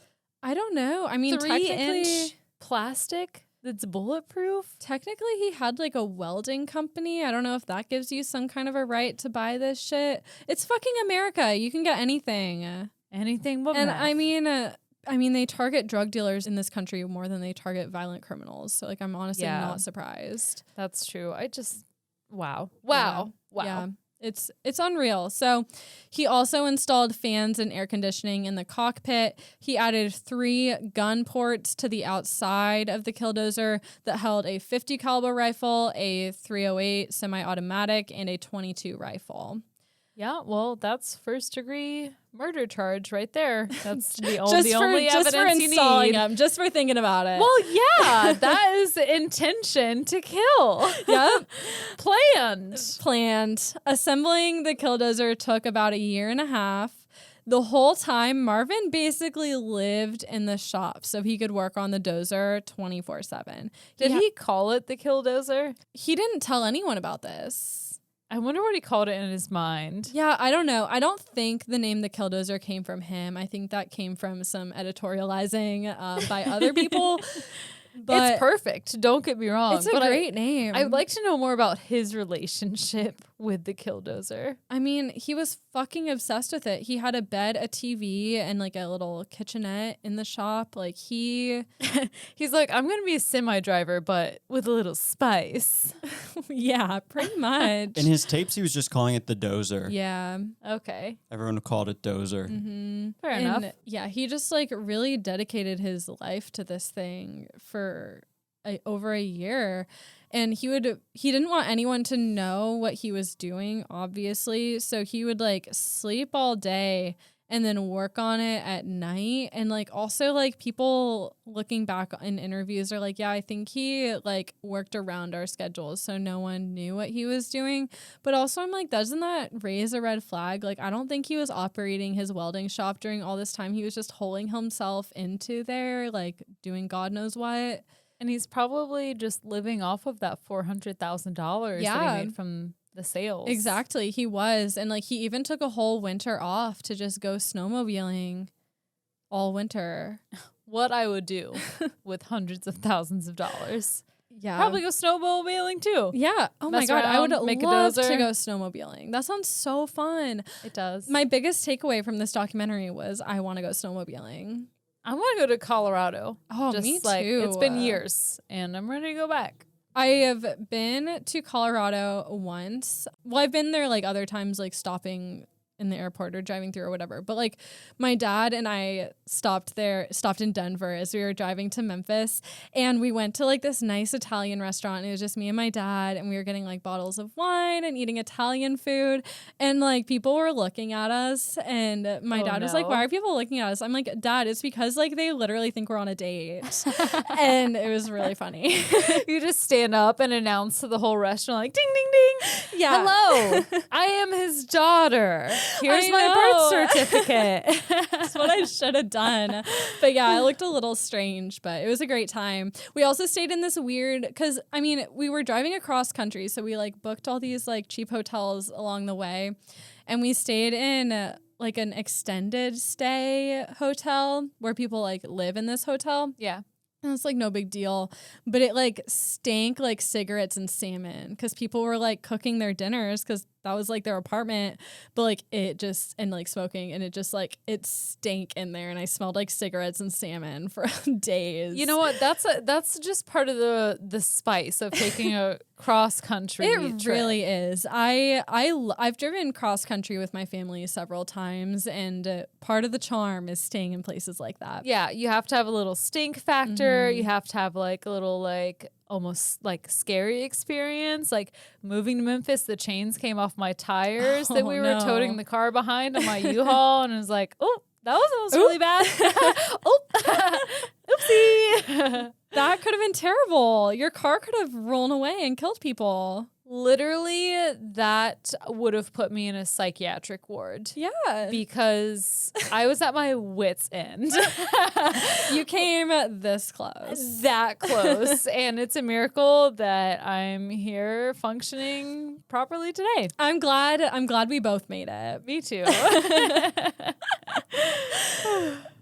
[SPEAKER 1] I don't know. I mean,
[SPEAKER 2] 3-inch plastic that's bulletproof?
[SPEAKER 1] Technically, he had like a welding company. I don't know if that gives you some kind of a right to buy this shit. It's fucking America. You can get anything.
[SPEAKER 2] Anything but
[SPEAKER 1] And
[SPEAKER 2] meth.
[SPEAKER 1] I mean, they target drug dealers in this country more than they target violent criminals. So, like, I'm honestly not surprised.
[SPEAKER 2] That's true. I just, wow.
[SPEAKER 1] Yeah. It's unreal. So he also installed fans and air conditioning in the cockpit. He added 3 gun ports to the outside of the Killdozer that held a 50 caliber rifle, a .308 semi-automatic, and a .22 rifle.
[SPEAKER 2] Yeah, well, that's first-degree murder charge right there. That's the only
[SPEAKER 1] just for
[SPEAKER 2] evidence you
[SPEAKER 1] installing
[SPEAKER 2] need.
[SPEAKER 1] them, just for thinking about it.
[SPEAKER 2] Well, yeah, that is intention to kill.
[SPEAKER 1] Yep.
[SPEAKER 2] Planned.
[SPEAKER 1] Assembling the Killdozer took about 1.5 years. The whole time, Marvin basically lived in the shop so he could work on the dozer 24/7.
[SPEAKER 2] Did he call it the Killdozer?
[SPEAKER 1] He didn't tell anyone about this.
[SPEAKER 2] I wonder what he called it in his mind.
[SPEAKER 1] Yeah, I don't know. I don't think the name the Killdozer came from him. I think that came from some editorializing by other people. But
[SPEAKER 2] it's perfect. Don't get me wrong.
[SPEAKER 1] It's a great name.
[SPEAKER 2] I'd like to know more about his relationship with the Killdozer.
[SPEAKER 1] I mean, he was fucking obsessed with it. He had a bed, a TV, and like a little kitchenette in the shop. Like he's
[SPEAKER 2] like, I'm going to be a semi-driver, but with a little spice.
[SPEAKER 1] Yeah, pretty much.
[SPEAKER 3] In his tapes, he was just calling it the Dozer.
[SPEAKER 1] Yeah.
[SPEAKER 2] Okay.
[SPEAKER 3] Everyone called it Dozer.
[SPEAKER 1] Mm-hmm.
[SPEAKER 2] Fair enough.
[SPEAKER 1] Yeah, he just like really dedicated his life to this thing for over a year. And he didn't want anyone to know what he was doing, obviously. So he would like sleep all day and then work on it at night. And like also like people looking back in interviews are like, yeah, I think he like worked around our schedules so no one knew what he was doing. But also I'm like, doesn't that raise a red flag? Like I don't think he was operating his welding shop during all this time. He was just holding himself into there, like doing God knows what.
[SPEAKER 2] And he's probably just living off of that $400,000 that he made from the sales.
[SPEAKER 1] Exactly. He was. And like he even took a whole winter off to just go snowmobiling all winter.
[SPEAKER 2] What I would do with hundreds of thousands of dollars.
[SPEAKER 1] Yeah.
[SPEAKER 2] Probably go snowmobiling too.
[SPEAKER 1] Yeah. Oh my
[SPEAKER 2] Mess
[SPEAKER 1] God. I would
[SPEAKER 2] around, make a
[SPEAKER 1] love to
[SPEAKER 2] dozer.
[SPEAKER 1] go snowmobiling. That sounds so fun.
[SPEAKER 2] It does.
[SPEAKER 1] My biggest takeaway from this documentary was I want to go snowmobiling.
[SPEAKER 2] I want to go to Colorado.
[SPEAKER 1] Oh,
[SPEAKER 2] Just
[SPEAKER 1] me
[SPEAKER 2] like,
[SPEAKER 1] too.
[SPEAKER 2] It's been years and I'm ready to go back.
[SPEAKER 1] I have been to Colorado once. Well, I've been there like other times, like stopping in the airport or driving through or whatever. But like my dad and I stopped in Denver as we were driving to Memphis, and we went to like this nice Italian restaurant. And it was just me and my dad, and we were getting like bottles of wine and eating Italian food, and like people were looking at us, and my dad was like, why are people looking at us? I'm like, Dad, it's because like they literally think we're on a date. And it was really funny.
[SPEAKER 2] You just stand up and announce to the whole restaurant like, ding, ding, ding.
[SPEAKER 1] Yeah.
[SPEAKER 2] Hello, I am his daughter. Here's my birth certificate.
[SPEAKER 1] That's what I should have done. But yeah, it looked a little strange, but it was a great time. We also stayed in this weird, because I mean, we were driving across country, so we like booked all these like cheap hotels along the way, and we stayed in like an extended stay hotel where people like live in this hotel.
[SPEAKER 2] Yeah.
[SPEAKER 1] And it's like no big deal, but it like stank like cigarettes and salmon because people were like cooking their dinners because that was like their apartment, but like it just, and like smoking, and it just like it stank in there, and I smelled like cigarettes and salmon for days.
[SPEAKER 2] You know what? That's just part of the spice of taking a cross country.
[SPEAKER 1] It
[SPEAKER 2] trip.
[SPEAKER 1] really is. I've driven cross country with my family several times, and part of the charm is staying in places like that.
[SPEAKER 2] Yeah, you have to have a little stink factor. You have to have like a little like almost like scary experience. Like moving to Memphis, the chains came off my tires that we were toting the car behind on my U-Haul, and it was like, oh, that was almost really bad. Oopsie.
[SPEAKER 1] That could have been terrible. Your car could have rolled away and killed people.
[SPEAKER 2] Literally, that would have put me in a psychiatric ward.
[SPEAKER 1] Yeah.
[SPEAKER 2] Because I was at my wit's end.
[SPEAKER 1] You came this close.
[SPEAKER 2] That close. And it's a miracle that I'm here functioning properly today.
[SPEAKER 1] I'm glad we both made it.
[SPEAKER 2] Me too.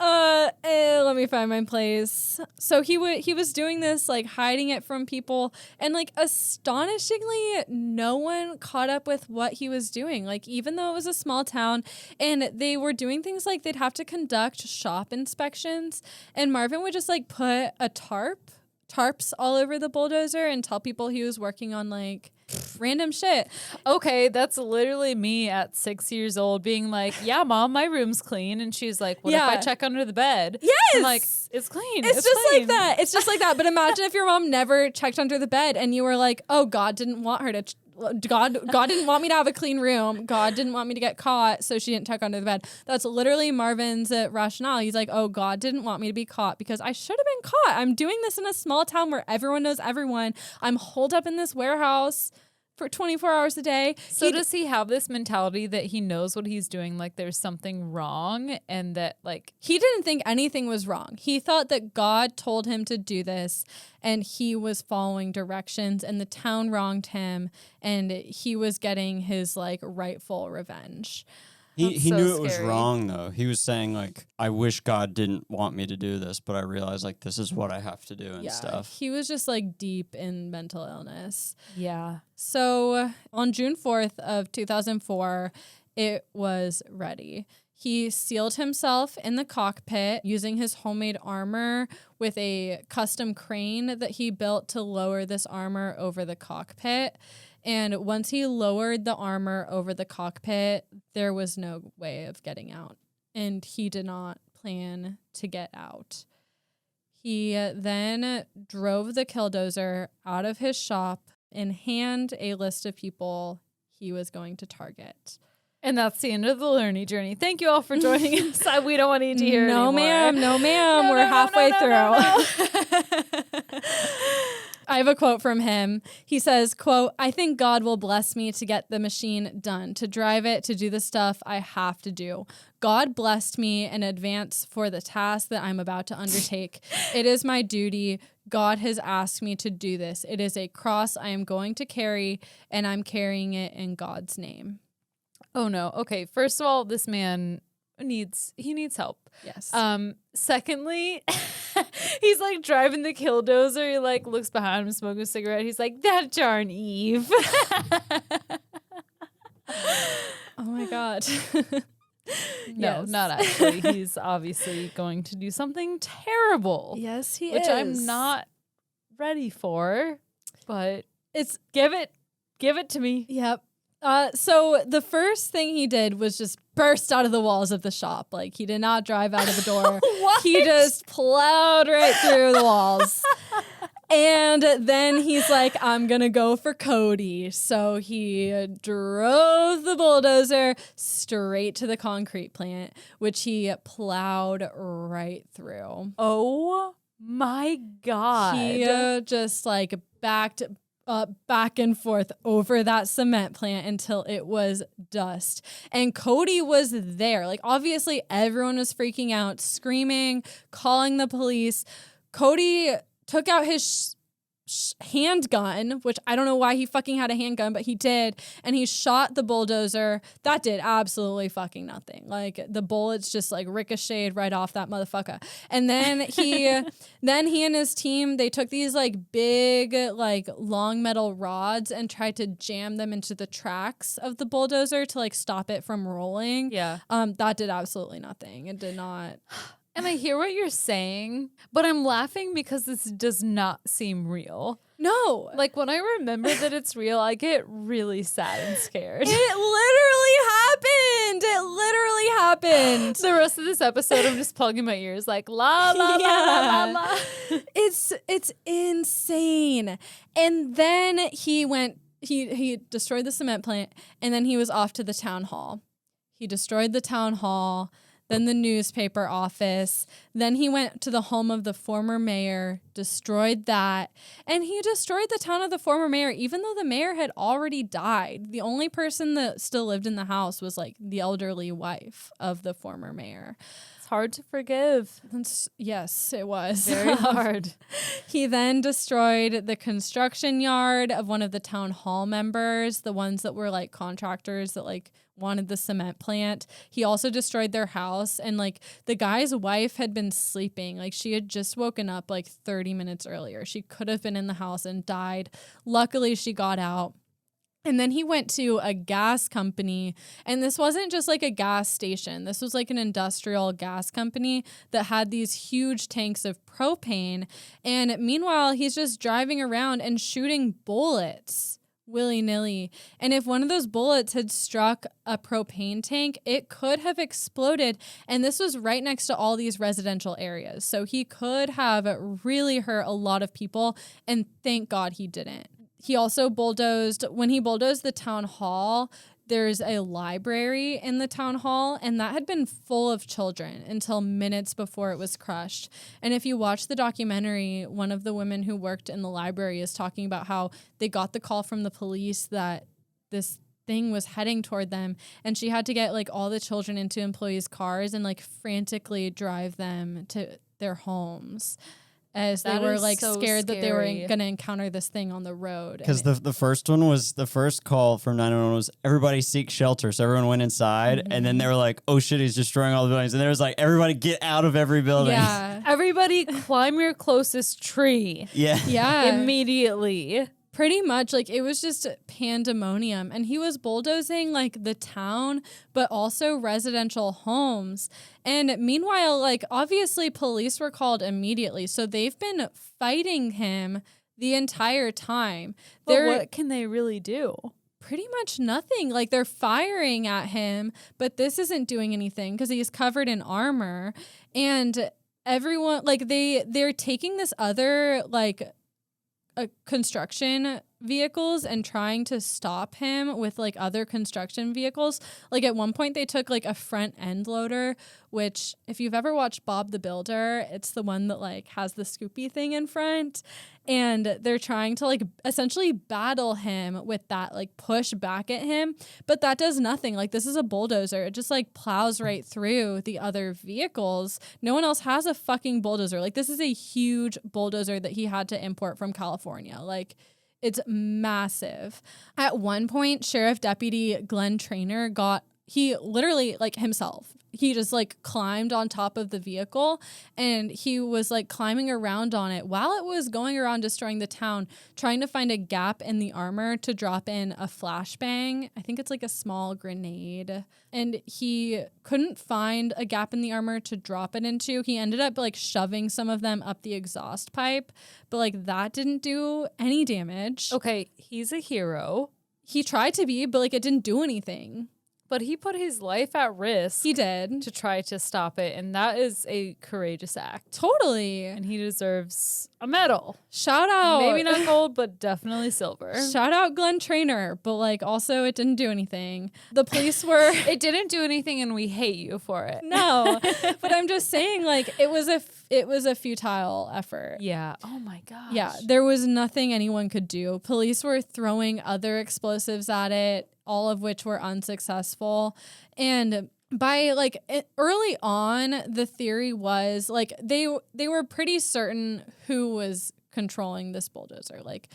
[SPEAKER 1] Let me find my place. So he was doing this, like hiding it from people, and like astonishingly, no one caught up with what he was doing. Like even though it was a small town, and they were doing things like they'd have to conduct shop inspections, and Marvin would just like put a tarps all over the bulldozer and tell people he was working on like random shit.
[SPEAKER 2] Okay, that's literally me at 6 years old being like, yeah, Mom, my room's clean. And she's like, what if I check under the bed?
[SPEAKER 1] Yes!
[SPEAKER 2] I'm like, it's clean.
[SPEAKER 1] It's just clean. Like that. It's just like that. But imagine if your mom never checked under the bed and you were like, oh, God didn't want her to... God didn't want me to have a clean room. God didn't want me to get caught, so she didn't check under the bed. That's literally Marvin's rationale. He's like, oh, God didn't want me to be caught because I should have been caught. I'm doing this in a small town where everyone knows everyone. I'm holed up in this warehouse for 24 hours a day.
[SPEAKER 2] So does he have this mentality that he knows what he's doing, like there's something wrong, and that like...
[SPEAKER 1] He didn't think anything was wrong. He thought that God told him to do this, and he was following directions, and the town wronged him, and he was getting his like rightful revenge.
[SPEAKER 3] He
[SPEAKER 2] so
[SPEAKER 3] knew it was
[SPEAKER 2] scary.
[SPEAKER 3] wrong, though. He was saying, like, I wish God didn't want me to do this, but I realized, like, this is what I have to do and stuff.
[SPEAKER 1] He was just, like, deep in mental illness.
[SPEAKER 2] Yeah.
[SPEAKER 1] So on June 4th of 2004, it was ready. He sealed himself in the cockpit using his homemade armor with a custom crane that he built to lower this armor over the cockpit. And once he lowered the armor over the cockpit, there was no way of getting out. And he did not plan to get out. He then drove the Killdozer out of his shop and handed a list of people he was going to target.
[SPEAKER 2] And that's the end of the learning journey. Thank you all for joining us. We don't want you to hear
[SPEAKER 1] No,
[SPEAKER 2] anymore.
[SPEAKER 1] ma'am. No, ma'am. We're halfway through. I have a quote from him. He says, quote, "I think God will bless me to get the machine done, to drive it, to do the stuff I have to do. God blessed me in advance for the task that I'm about to undertake. It is my duty. God has asked me to do this. It is a cross I am going to carry, and I'm carrying it in God's name."
[SPEAKER 2] Oh, no. Okay. First of all, this man needs help.
[SPEAKER 1] Yes.
[SPEAKER 2] Secondly, he's like driving the Killdozer. He like looks behind him, smoking a cigarette. He's like, "That darn Eve."
[SPEAKER 1] Oh my God.
[SPEAKER 2] No,
[SPEAKER 1] Yes.
[SPEAKER 2] not actually. He's obviously going to do something terrible.
[SPEAKER 1] Yes, he
[SPEAKER 2] which
[SPEAKER 1] is.
[SPEAKER 2] I'm not ready for, but
[SPEAKER 1] It's
[SPEAKER 2] give it to me.
[SPEAKER 1] Yep. So the first thing he did was just burst out of the walls of the shop. Like, he did not drive out of the door.
[SPEAKER 2] What?
[SPEAKER 1] He just plowed right through the walls. And then he's like, "I'm going to go for Cody." So he drove the bulldozer straight to the concrete plant, which he plowed right through.
[SPEAKER 2] Oh my God.
[SPEAKER 1] He just like backed up back and forth over that cement plant until it was dust. And Cody was there. Like, obviously everyone was freaking out, screaming, calling the police. Cody took out his handgun, which I don't know why he fucking had a handgun, but he did, and he shot the bulldozer. That did absolutely fucking nothing. Like, the bullets just like ricocheted right off that motherfucker. And then he and his team, they took these like big like long metal rods and tried to jam them into the tracks of the bulldozer to like stop it from rolling.
[SPEAKER 2] Yeah.
[SPEAKER 1] That did absolutely nothing. It did not.
[SPEAKER 2] And I hear what you're saying, but I'm laughing because this does not seem real.
[SPEAKER 1] No.
[SPEAKER 2] Like, when I remember that it's real, I get really sad and scared.
[SPEAKER 1] It literally happened.
[SPEAKER 2] The rest of this episode, I'm just plugging my ears like, la, la, la, la, la, la.
[SPEAKER 1] It's insane. And then he destroyed the cement plant, and then he was off to the town hall. He destroyed the town hall, then the newspaper office. Then he went to the home of the former mayor, destroyed that. And he destroyed the town of the former mayor, even though the mayor had already died. The only person that still lived in the house was like the elderly wife of the former mayor.
[SPEAKER 2] It's hard to forgive.
[SPEAKER 1] Yes, it was.
[SPEAKER 2] Very hard.
[SPEAKER 1] He then destroyed the construction yard of one of the town hall members, the ones that were like contractors that like wanted the cement plant. He also destroyed their house, and like the guy's wife had been sleeping. Like, she had just woken up like 30 minutes earlier. She could have been in the house and died. Luckily, she got out. And then he went to a gas company, and this wasn't just like a gas station. This was like an industrial gas company that had these huge tanks of propane. And meanwhile, he's just driving around and shooting bullets willy-nilly. And if one of those bullets had struck a propane tank, it could have exploded. And this was right next to all these residential areas. So he could have really hurt a lot of people. And thank God he didn't. He also when he bulldozed the town hall, there's a library in the town hall, and that had been full of children until minutes before it was crushed. And if you watch the documentary, one of the women who worked in the library is talking about how they got the call from the police that this thing was heading toward them, and she had to get like all the children into employees' cars and like frantically drive them to their homes, as they were like
[SPEAKER 2] so
[SPEAKER 1] scared that they were
[SPEAKER 2] scary.
[SPEAKER 1] going to encounter this thing on the road.
[SPEAKER 3] Because the first call from 911 was everybody seek shelter. So everyone went inside, and then they were like, "Oh shit, he's destroying all the buildings." And there was like, "Everybody get out of every building."
[SPEAKER 1] Yeah.
[SPEAKER 2] Everybody climb your closest tree
[SPEAKER 3] Yeah.
[SPEAKER 1] Yeah.
[SPEAKER 2] immediately.
[SPEAKER 1] Pretty much, like, it was just pandemonium. And he was bulldozing like the town, but also residential homes. And meanwhile, like, obviously police were called immediately. So they've been fighting him the entire time.
[SPEAKER 2] But what can they really do?
[SPEAKER 1] Pretty much nothing. Like, they're firing at him, but this isn't doing anything because he's covered in armor. And everyone, like, they're taking this other, like, a construction vehicles and trying to stop him with like other construction vehicles. Like at one point they took like a front end loader, which if you've ever watched Bob the Builder, it's the one that like has the scoopy thing in front. And they're trying to like essentially battle him with that, like push back at him. But that does nothing. Like this is a bulldozer. It just like plows right through the other vehicles. No one else has a fucking bulldozer. Like this is a huge bulldozer that he had to import from California. Like it's massive. At one point, Sheriff Deputy Glenn Trainor he literally like himself. He just like climbed on top of the vehicle and he was like climbing around on it while it was going around destroying the town, trying to find a gap in the armor to drop in a flashbang. I think it's like a small grenade. And he couldn't find a gap in the armor to drop it into. He ended up like shoving some of them up the exhaust pipe, but like that didn't do any damage.
[SPEAKER 2] Okay, he's a hero.
[SPEAKER 1] He tried to be, but like it didn't do anything.
[SPEAKER 2] But he put his life at risk.
[SPEAKER 1] He did.
[SPEAKER 2] To try to stop it. And that is a courageous act.
[SPEAKER 1] Totally.
[SPEAKER 2] And he deserves a medal.
[SPEAKER 1] Shout out.
[SPEAKER 2] Maybe not gold, but definitely silver.
[SPEAKER 1] Shout out Glenn Trainor. But like also it didn't do anything. The police were...
[SPEAKER 2] It didn't do anything and we hate you for it.
[SPEAKER 1] No. But I'm just saying like it was a futile effort.
[SPEAKER 2] Yeah. Oh my gosh.
[SPEAKER 1] Yeah. There was nothing anyone could do. Police were throwing other explosives at it, all of which were unsuccessful. And by like early on, the theory was like they were pretty certain who was controlling this bulldozer. Like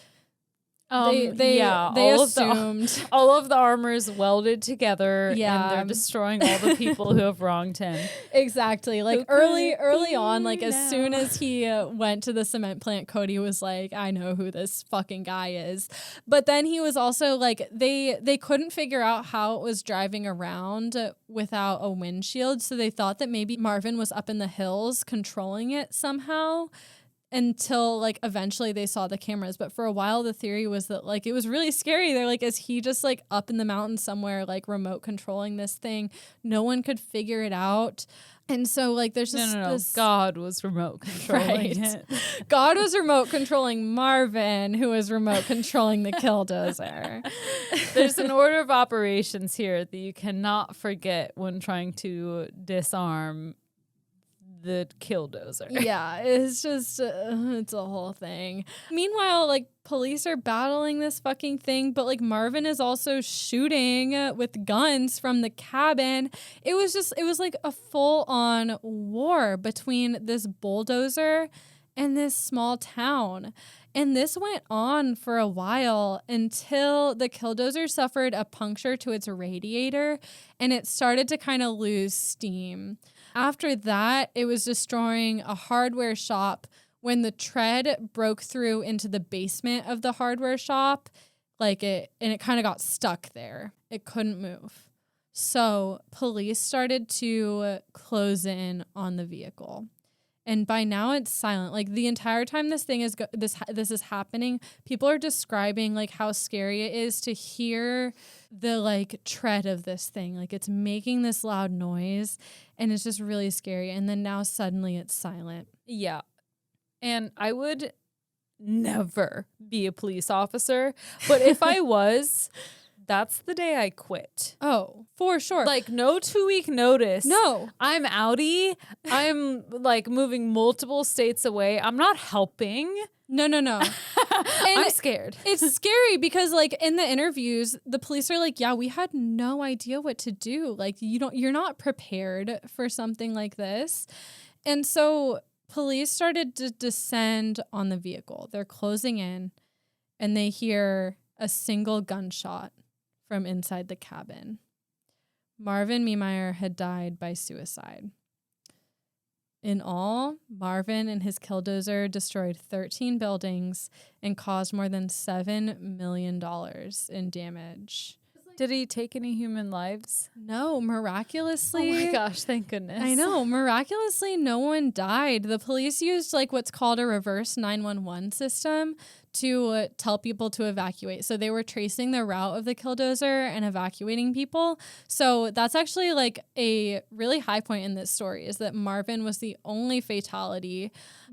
[SPEAKER 1] they assumed
[SPEAKER 2] all of the armors welded together and they're destroying all the people who have wronged him.
[SPEAKER 1] Exactly. Like early on, like as soon as he went to the cement plant, Cody was like, I know who this fucking guy is. But then he was also like, they couldn't figure out how it was driving around without a windshield. So they thought that maybe Marvin was up in the hills controlling it somehow. Until like eventually they saw the cameras. But for a while the theory was that like it was really scary. They're like, is he just like up in the mountains somewhere like remote controlling this thing? No one could figure it out. And so like there's just this...
[SPEAKER 2] God was remote controlling it.
[SPEAKER 1] God was remote controlling Marvin, who was remote controlling the Killdozer.
[SPEAKER 2] There's an order of operations here that you cannot forget when trying to disarm the Killdozer.
[SPEAKER 1] Yeah, it's just it's a whole thing. Meanwhile, like police are battling this fucking thing, but like Marvin is also shooting with guns from the cabin. It was like a full-on war between this bulldozer and this small town. And this went on for a while until the Killdozer suffered a puncture to its radiator and it started to kind of lose steam. After that, it was destroying a hardware shop when the tread broke through into the basement of the hardware shop, it kind of got stuck there. It couldn't move. So police started to close in on the vehicle. And by now it's silent. Like the entire time this thing is this is happening, people are describing like how scary it is to hear the like tread of this thing. Like it's making this loud noise and it's just really scary. And then now suddenly it's silent.
[SPEAKER 2] Yeah. And I would never be a police officer, but if I was, that's the day I quit.
[SPEAKER 1] Oh, for sure.
[SPEAKER 2] Like no 2-week notice.
[SPEAKER 1] No.
[SPEAKER 2] I'm outie. I'm like moving multiple states away. I'm not helping.
[SPEAKER 1] No.
[SPEAKER 2] I'm scared.
[SPEAKER 1] It's scary because like in the interviews, the police are like, yeah, we had no idea what to do. Like you're not prepared for something like this. And so police started to descend on the vehicle. They're closing in and they hear a single gunshot from inside the cabin. Marvin Heemeyer had died by suicide. In all, Marvin and his Killdozer destroyed 13 buildings and caused more than $7 million in damage.
[SPEAKER 2] Did he take any human lives?
[SPEAKER 1] No, miraculously.
[SPEAKER 2] Oh my gosh, thank goodness.
[SPEAKER 1] I know, miraculously no one died. The police used like what's called a reverse 911 system to tell people to evacuate. So they were tracing the route of the Killdozer and evacuating people. So that's actually like a really high point in this story, is that Marvin was the only fatality,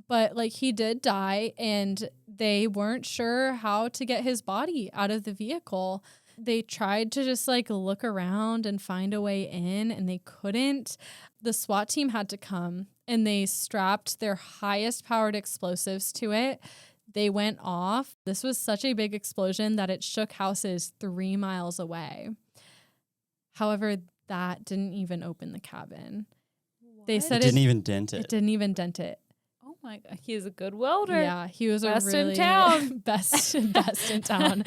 [SPEAKER 1] but like he did die and they weren't sure how to get his body out of the vehicle. They tried to just like look around and find a way in, and they couldn't. The SWAT team had to come, and they strapped their highest powered explosives to it. They went off. This was such a big explosion that it shook houses 3 miles away. However, that didn't even open the cabin.
[SPEAKER 2] What?
[SPEAKER 1] They said
[SPEAKER 3] It didn't even dent
[SPEAKER 1] It
[SPEAKER 3] it.
[SPEAKER 1] didn't even dent it.
[SPEAKER 2] Oh my God, he is a good welder.
[SPEAKER 1] Yeah, he was
[SPEAKER 2] Best
[SPEAKER 1] a really
[SPEAKER 2] in town.
[SPEAKER 1] best in town.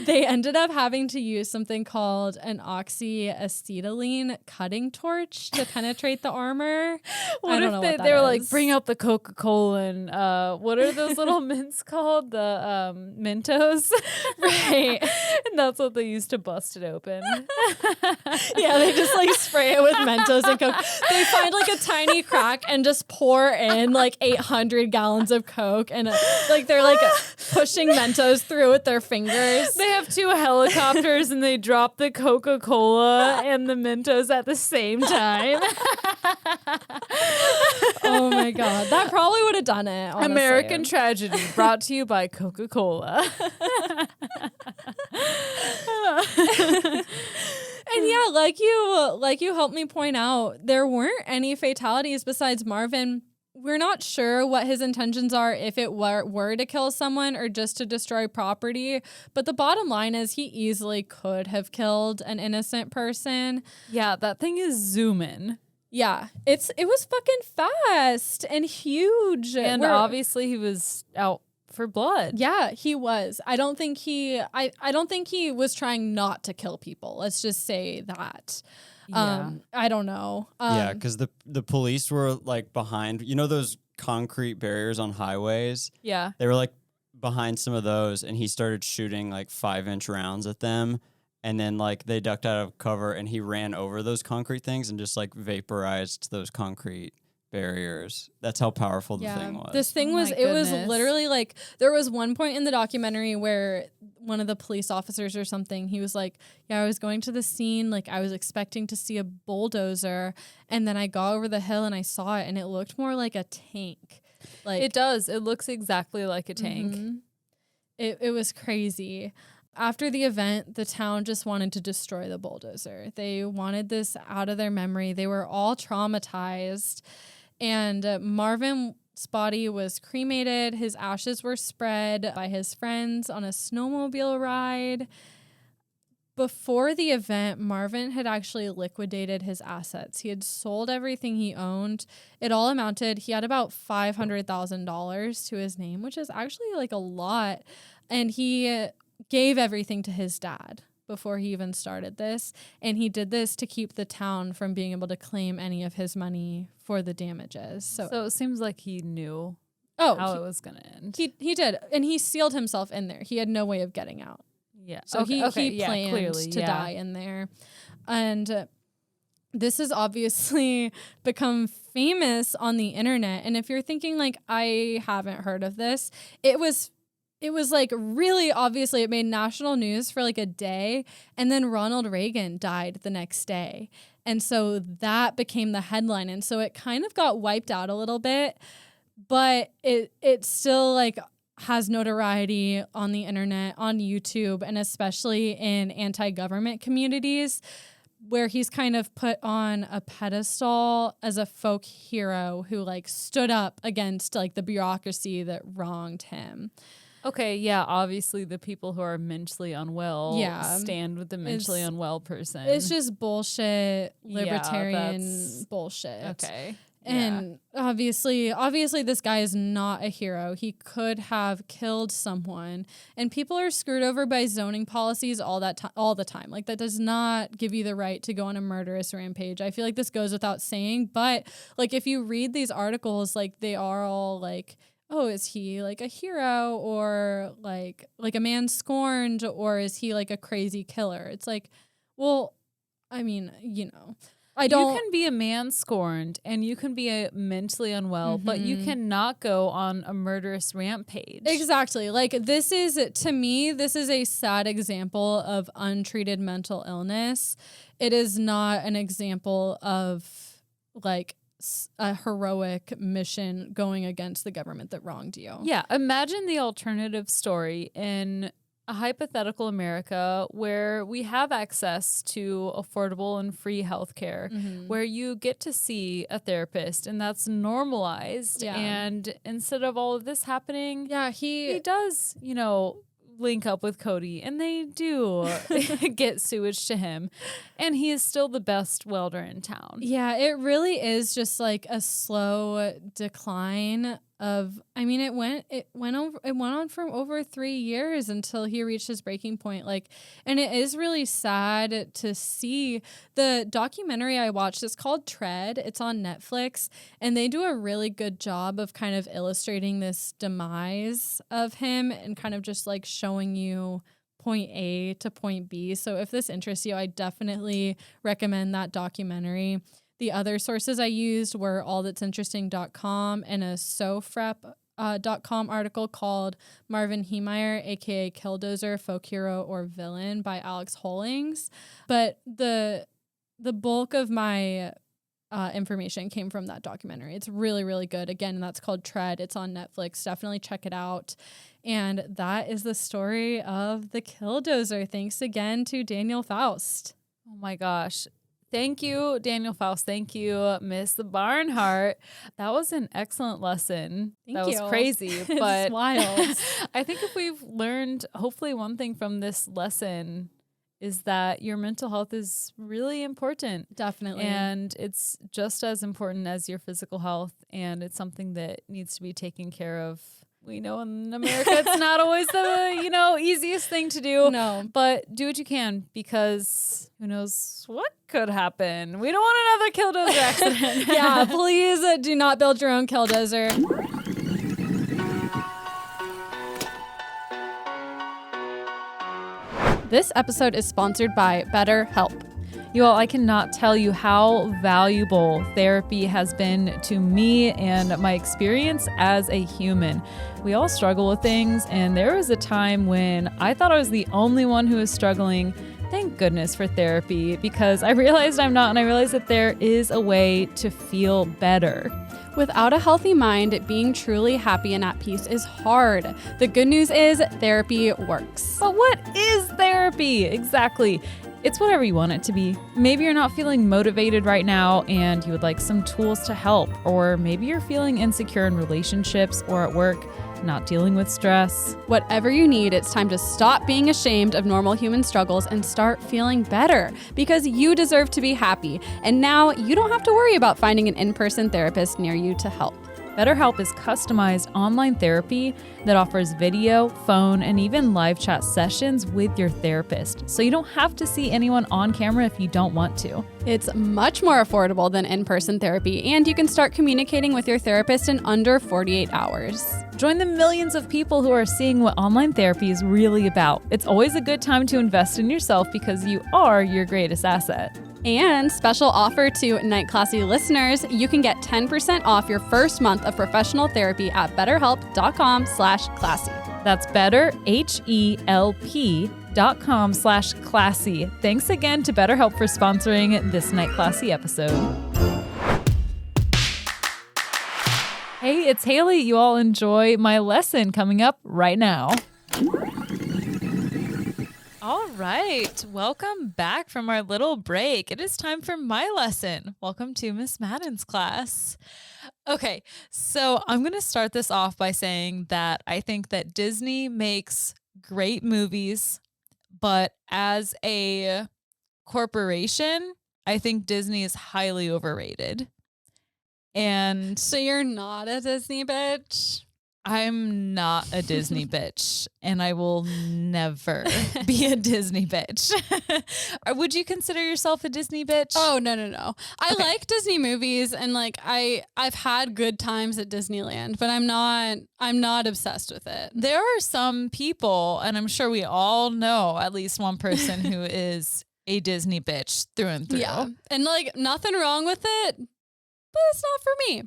[SPEAKER 1] They ended up having to use something called an oxyacetylene cutting torch to penetrate the armor.
[SPEAKER 2] What if they were like, bring out the Coca-Cola and what are those little mints called? The Mentos.
[SPEAKER 1] Right.
[SPEAKER 2] And that's what they used to bust it open.
[SPEAKER 1] Yeah, they just like spray it with Mentos and Coke. They find like a tiny crack and just pour in like 800 gallons of Coke, and like they're like pushing Mentos through with their fingers.
[SPEAKER 2] They have 2 helicopters and they drop the Coca-Cola and the Mentos at the same time.
[SPEAKER 1] Oh my God, that probably would have done it. Honestly.
[SPEAKER 2] American Tragedy, brought to you by Coca-Cola.
[SPEAKER 1] And yeah, like you helped me point out, there weren't any fatalities besides Marvin. We're not sure what his intentions are, if it were to kill someone or just to destroy property. But the bottom line is he easily could have killed an innocent person.
[SPEAKER 2] Yeah, that thing is zooming.
[SPEAKER 1] Yeah, it was fucking fast and huge.
[SPEAKER 2] And obviously he was out for blood.
[SPEAKER 1] Yeah, he was. I don't think he was trying not to kill people. Let's just say that.
[SPEAKER 2] Yeah.
[SPEAKER 1] I don't know.
[SPEAKER 3] Yeah, because the police were like behind, you know, those concrete barriers on highways?
[SPEAKER 2] Yeah.
[SPEAKER 3] They were like behind some of those, and he started shooting like 5-inch rounds at them. And then like they ducked out of cover, and he ran over those concrete things and just like vaporized those concrete barriers. That's how powerful the thing was.
[SPEAKER 1] This thing was, it was literally like, there was one point in the documentary where one of the police officers or something, he was like, yeah, I was going to the scene, like I was expecting to see a bulldozer, and then I got over the hill and I saw it, and it looked more like a tank. Like
[SPEAKER 2] it does. It looks exactly like a tank.
[SPEAKER 1] Mm-hmm. It was crazy. After the event, the town just wanted to destroy the bulldozer. They wanted this out of their memory. They were all traumatized. And Marvin's body was cremated. His ashes were spread by his friends on a snowmobile ride. Before the event, Marvin had actually liquidated his assets. He had sold everything he owned. It all amounted, he had about $500,000 to his name, which is actually like a lot. And he gave everything to his dad before he even started this. And he did this to keep the town from being able to claim any of his money for the damages. So
[SPEAKER 2] it seems like he knew how it was going to end.
[SPEAKER 1] He did. And he sealed himself in there. He had no way of getting out.
[SPEAKER 2] Yeah.
[SPEAKER 1] So he planned to die in there. And this has obviously become famous on the internet. And if you're thinking like, I haven't heard of this, it was like really obviously it made national news for like a day, and then Ronald Reagan died the next day. And so that became the headline. And so it kind of got wiped out a little bit, but it still like has notoriety on the internet, on YouTube, and especially in anti-government communities, where he's kind of put on a pedestal as a folk hero who like stood up against like the bureaucracy that wronged him.
[SPEAKER 2] Okay, yeah, obviously the people who are mentally unwell stand with the mentally unwell person.
[SPEAKER 1] It's just bullshit, libertarian bullshit.
[SPEAKER 2] Okay.
[SPEAKER 1] And obviously this guy is not a hero. He could have killed someone, and people are screwed over by zoning policies all the time. Like that does not give you the right to go on a murderous rampage. I feel like this goes without saying, but like if you read these articles, like they are all like, oh, is he like a hero, or like a man scorned, or is he like a crazy killer? It's like, well, I mean, you know.
[SPEAKER 2] You can be a man scorned and you can be mentally unwell, but you cannot go on a murderous rampage.
[SPEAKER 1] Exactly. Like to me, this is a sad example of untreated mental illness. It is not an example of like a heroic mission going against the government that wronged you.
[SPEAKER 2] Yeah. Imagine the alternative story in a hypothetical America where we have access to affordable and free healthcare, where you get to see a therapist and that's normalized. Yeah. And instead of all of this happening, he does, link up with Cody and they do get sewage to him. And he is still the best welder in town.
[SPEAKER 1] Yeah, it really is just like a slow decline of, it went on for over 3 years until he reached his breaking point. Like, and it is really sad to see. The documentary I watched is called Tread. It's on Netflix, and they do a really good job of kind of illustrating this demise of him and kind of just like showing you point A to point B. So if this interests you, I definitely recommend that documentary. The other sources I used were allthat'sinteresting.com and a sofrep.com article called Marvin Heemeyer, aka Killdozer, Folk Hero or Villain by Alex Hollings. But the bulk of my information came from that documentary. It's really, really good. Again, that's called Tread. It's on Netflix. Definitely check it out. And that is the story of the Killdozer. Thanks again to Daniel Faust.
[SPEAKER 2] Oh my gosh. Thank you, Daniel Faust. Thank you, Miss Barnhart. That was an excellent lesson. That was crazy, but
[SPEAKER 1] it's wild.
[SPEAKER 2] I think if we've learned, hopefully one thing from this lesson is that your mental health is really important.
[SPEAKER 1] Definitely.
[SPEAKER 2] And it's just as important as your physical health, and it's something that needs to be taken care of. We know in America it's not always the, easiest thing to do.
[SPEAKER 1] No.
[SPEAKER 2] But do what you can, because who knows what could happen. We don't want another Killdozer accident.
[SPEAKER 1] Yeah, please do not build your own Killdozer. This episode is sponsored by BetterHelp.
[SPEAKER 2] You all, I cannot tell you how valuable therapy has been to me and my experience as a human. We all struggle with things, and there was a time when I thought I was the only one who was struggling. Thank goodness for therapy, because I realized I'm not, and I realized that there is a way to feel better.
[SPEAKER 1] Without a healthy mind, being truly happy and at peace is hard. The good news is therapy works.
[SPEAKER 2] But what is therapy? Exactly. It's whatever you want it to be. Maybe you're not feeling motivated right now and you would like some tools to help, or maybe you're feeling insecure in relationships or at work, not dealing with stress.
[SPEAKER 1] Whatever you need, it's time to stop being ashamed of normal human struggles and start feeling better, because you deserve to be happy. And now you don't have to worry about finding an in-person therapist near you to help.
[SPEAKER 2] BetterHelp is customized online therapy that offers video, phone, and even live chat sessions with your therapist, so you don't have to see anyone on camera if you don't want to.
[SPEAKER 1] It's much more affordable than in-person therapy, and you can start communicating with your therapist in under 48 hours.
[SPEAKER 2] Join the millions of people who are seeing what online therapy is really about. It's always a good time to invest in yourself, because you are your greatest asset.
[SPEAKER 1] And special offer to Night Classy listeners, you can get 10% off your first month of professional therapy at betterhelp.com/classy.
[SPEAKER 2] That's betterhelp.com/classy. Thanks again to BetterHelp for sponsoring this Night Classy episode. Hey, it's Haley. You all enjoy my lesson coming up right now. All right. Welcome back from our little break. It is time for my lesson. Welcome to Miss Madden's class. Okay, so I'm going to start this off by saying that I think that Disney makes great movies, but as a corporation, I think Disney is highly overrated. And
[SPEAKER 1] so you're not a Disney bitch?
[SPEAKER 2] I'm not a Disney bitch, and I will never be a Disney bitch. Would you consider yourself a Disney bitch?
[SPEAKER 1] Oh, no. I like Disney movies, and like I've had good times at Disneyland, but I'm not obsessed with it.
[SPEAKER 2] There are some people, and I'm sure we all know at least one person who is a Disney bitch through and through.
[SPEAKER 1] Yeah. And like nothing wrong with it, but it's not for me.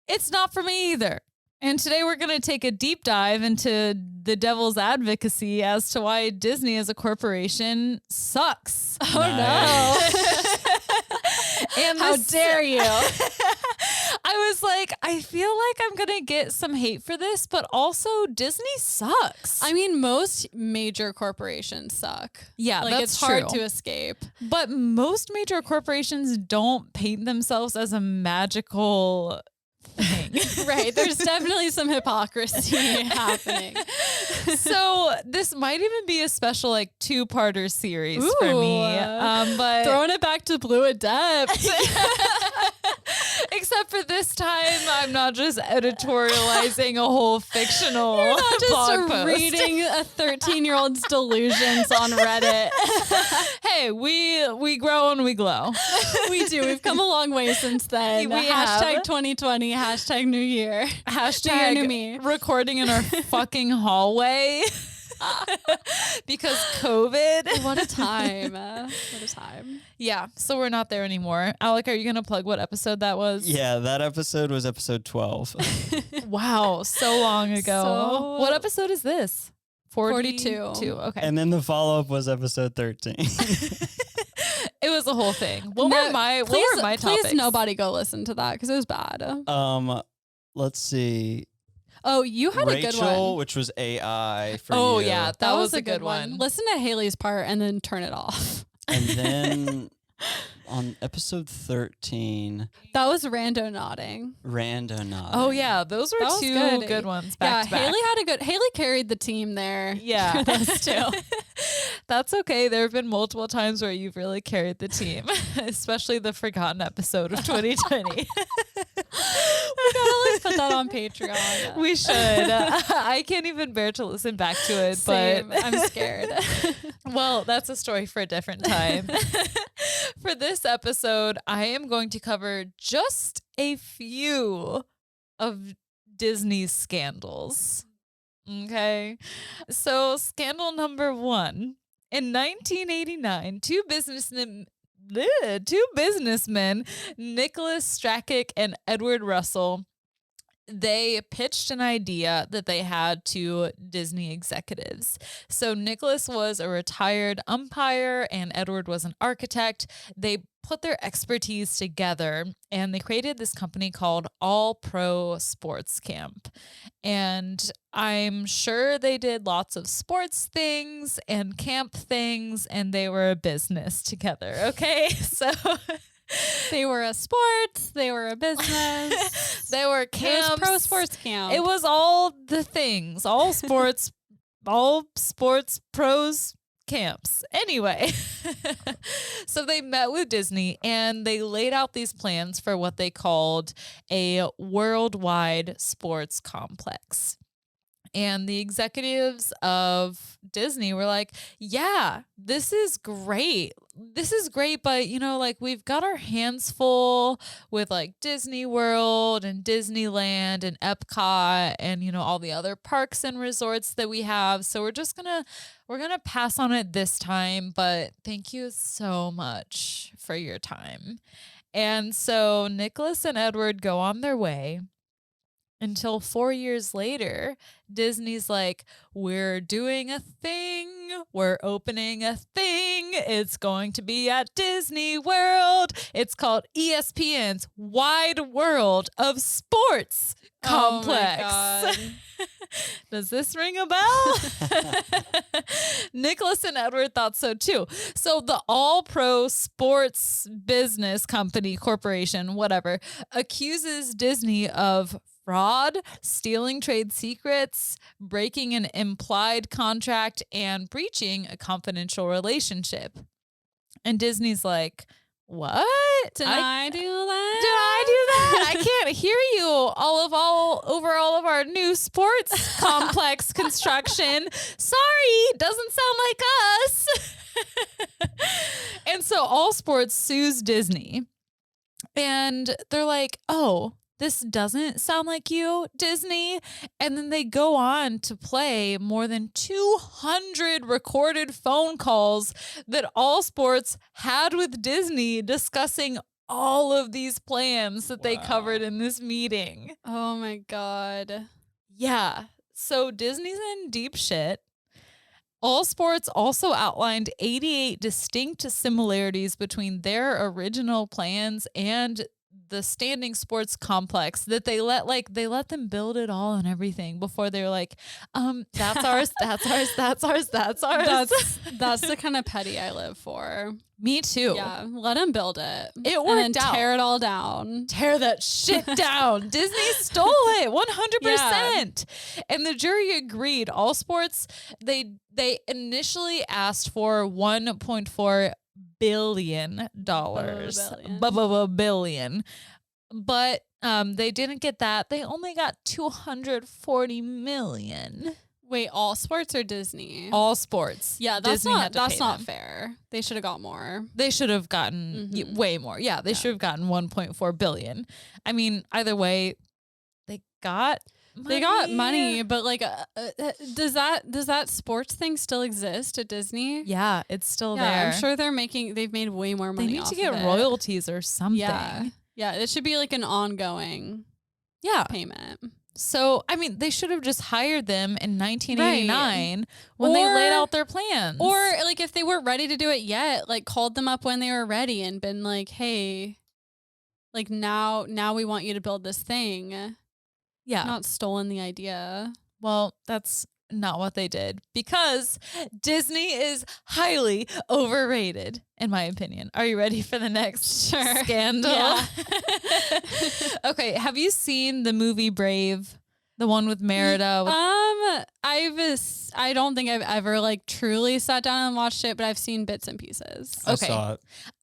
[SPEAKER 2] It's not for me either. And today we're going to take a deep dive into the devil's advocacy as to why Disney as a corporation sucks.
[SPEAKER 1] Oh
[SPEAKER 3] Nice.
[SPEAKER 1] no.
[SPEAKER 2] And
[SPEAKER 1] How dare you?
[SPEAKER 2] I was like, I feel like I'm going to get some hate for this, but also Disney sucks.
[SPEAKER 1] I mean, most major corporations suck.
[SPEAKER 2] Yeah,
[SPEAKER 1] Like
[SPEAKER 2] that's
[SPEAKER 1] it's hard
[SPEAKER 2] true.
[SPEAKER 1] to escape.
[SPEAKER 2] But most major corporations don't paint themselves as a magical thing.
[SPEAKER 1] Right. There's definitely some hypocrisy happening.
[SPEAKER 2] So this might even be a special like 2-parter series for me. But
[SPEAKER 1] Throwing it back to Blue Adept.
[SPEAKER 2] except for this time, I'm not just editorializing a whole fictional
[SPEAKER 1] You're not
[SPEAKER 2] blog
[SPEAKER 1] just
[SPEAKER 2] post.
[SPEAKER 1] reading a 13-year-old's delusions on Reddit.
[SPEAKER 2] Hey, we grow and we glow.
[SPEAKER 1] We do. We've come a long way since then.
[SPEAKER 2] We have.
[SPEAKER 1] Hashtag 2020, hashtag new year.
[SPEAKER 2] Hashtag
[SPEAKER 1] new me.
[SPEAKER 2] recording in our fucking hallway because COVID.
[SPEAKER 1] What a time. What a time.
[SPEAKER 2] Yeah, so we're not there anymore. Alec, are you going to plug what episode that was?
[SPEAKER 3] Yeah, that episode was episode 12.
[SPEAKER 2] Wow, so long ago.
[SPEAKER 1] So-
[SPEAKER 2] What episode is this?
[SPEAKER 1] 42.
[SPEAKER 2] Okay.
[SPEAKER 3] And then the follow-up was episode 13.
[SPEAKER 2] It was a whole thing. What were my topics?
[SPEAKER 1] Please nobody go listen to that because it was bad.
[SPEAKER 3] Let's see.
[SPEAKER 1] Oh, you had
[SPEAKER 3] Rachel,
[SPEAKER 1] a good one.
[SPEAKER 3] which was AI for
[SPEAKER 2] Oh,
[SPEAKER 3] you.
[SPEAKER 2] yeah. That was a good one.
[SPEAKER 1] Listen to Haley's part and then turn it off.
[SPEAKER 3] And then on episode 13,
[SPEAKER 1] That was rando nodding.
[SPEAKER 3] Rando Nod.
[SPEAKER 2] Oh, yeah. Those were
[SPEAKER 1] That was
[SPEAKER 2] two
[SPEAKER 1] good.
[SPEAKER 2] good ones back to back.
[SPEAKER 1] Haley carried the team there.
[SPEAKER 2] Yeah.
[SPEAKER 1] Those two.
[SPEAKER 2] That's okay. There have been multiple times where you've really carried the team, especially the forgotten episode of 2020.
[SPEAKER 1] We gotta like put that on Patreon.
[SPEAKER 2] We should. I can't even bear to listen back to it,
[SPEAKER 1] Same.
[SPEAKER 2] but
[SPEAKER 1] I'm scared.
[SPEAKER 2] well, that's a story for a different time. For this episode, I am going to cover just a few of Disney's scandals. Okay. So, scandal number 1. In 1989, two businessmen, Nicholas Strakic and Edward Russell, they pitched an idea that they had to Disney executives. So Nicholas was a retired umpire and Edward was an architect. They put their expertise together and they created this company called All Pro Sports Camp. And I'm sure they did lots of sports things and camp things, and they were a business together. Okay. So
[SPEAKER 1] They were a sports. They were a business.
[SPEAKER 2] they were
[SPEAKER 1] It
[SPEAKER 2] camps.
[SPEAKER 1] was pro sports camp.
[SPEAKER 2] It was all the things, all sports pros camps. Anyway, so they met with Disney and they laid out these plans for what they called a worldwide sports complex. And the executives of Disney were like, yeah, this is great. This is great. But, like we've got our hands full with like Disney World and Disneyland and Epcot and, all the other parks and resorts that we have. So we're going to pass on it this time. But thank you so much for your time. And so Nicholas and Edward go on their way. Until 4 years later, Disney's like, we're doing a thing. We're opening a thing. It's going to be at Disney World. It's called ESPN's Wide World of Sports Complex.
[SPEAKER 1] Oh my God.
[SPEAKER 2] Does this ring a bell? Nicholas and Edward thought so too. So the All Pro Sports Business Company Corporation, whatever, accuses Disney of fraud, stealing trade secrets, breaking an implied contract, and breaching a confidential relationship. And Disney's like, what?
[SPEAKER 1] Did I do that?
[SPEAKER 2] Did I do that? I can't hear you over all of our new sports complex construction. Sorry, doesn't sound like us. And so All Sports sues Disney. And they're like, oh, this doesn't sound like you, Disney. And then they go on to play more than 200 recorded phone calls that All Sports had with Disney discussing all of these plans that they covered in this meeting.
[SPEAKER 1] Oh my God.
[SPEAKER 2] Yeah. So Disney's in deep shit. All Sports also outlined 88 distinct similarities between their original plans and the standing sports complex that they let them build it all and everything before they were like, that's ours, that's ours, that's ours, that's ours.
[SPEAKER 1] That's the kind of petty I live for.
[SPEAKER 2] Me too.
[SPEAKER 1] Yeah, let them build it.
[SPEAKER 2] It worked
[SPEAKER 1] and then
[SPEAKER 2] out.
[SPEAKER 1] tear it all down.
[SPEAKER 2] Tear that shit down. Disney stole it 100%. And the jury agreed. All Sports, they initially asked for $1.4 billion. Billion. But they didn't get that. They only got $240 million.
[SPEAKER 1] Wait, All Sports or Disney?
[SPEAKER 2] All Sports.
[SPEAKER 1] Yeah, that's
[SPEAKER 2] Disney had
[SPEAKER 1] not
[SPEAKER 2] to pay them.
[SPEAKER 1] fair. They should have got more.
[SPEAKER 2] They should have gotten way more. Yeah, they should have gotten $1.4 billion. I mean, either way, they got money.
[SPEAKER 1] They got money, but like, does that sports thing still exist at Disney?
[SPEAKER 2] Yeah, it's still
[SPEAKER 1] Yeah,
[SPEAKER 2] there.
[SPEAKER 1] I'm sure they've made way more money.
[SPEAKER 2] They need
[SPEAKER 1] off
[SPEAKER 2] to get
[SPEAKER 1] of it.
[SPEAKER 2] royalties or something.
[SPEAKER 1] Yeah, it should be like an ongoing payment.
[SPEAKER 2] So, I mean, they should have just hired them in 1989 when they laid out their plans.
[SPEAKER 1] Or like if they weren't ready to do it yet, like called them up when they were ready and been like, hey, like now we want you to build this thing.
[SPEAKER 2] Yeah.
[SPEAKER 1] Not stolen the idea.
[SPEAKER 2] Well, that's not what they did because Disney is highly overrated, in my opinion. Are you ready for the next scandal?
[SPEAKER 1] Yeah.
[SPEAKER 2] Okay. Have you seen the movie Brave? The one with Merida?
[SPEAKER 1] I don't think I've ever like truly sat down and watched it, but I've seen bits and pieces.
[SPEAKER 3] I saw it.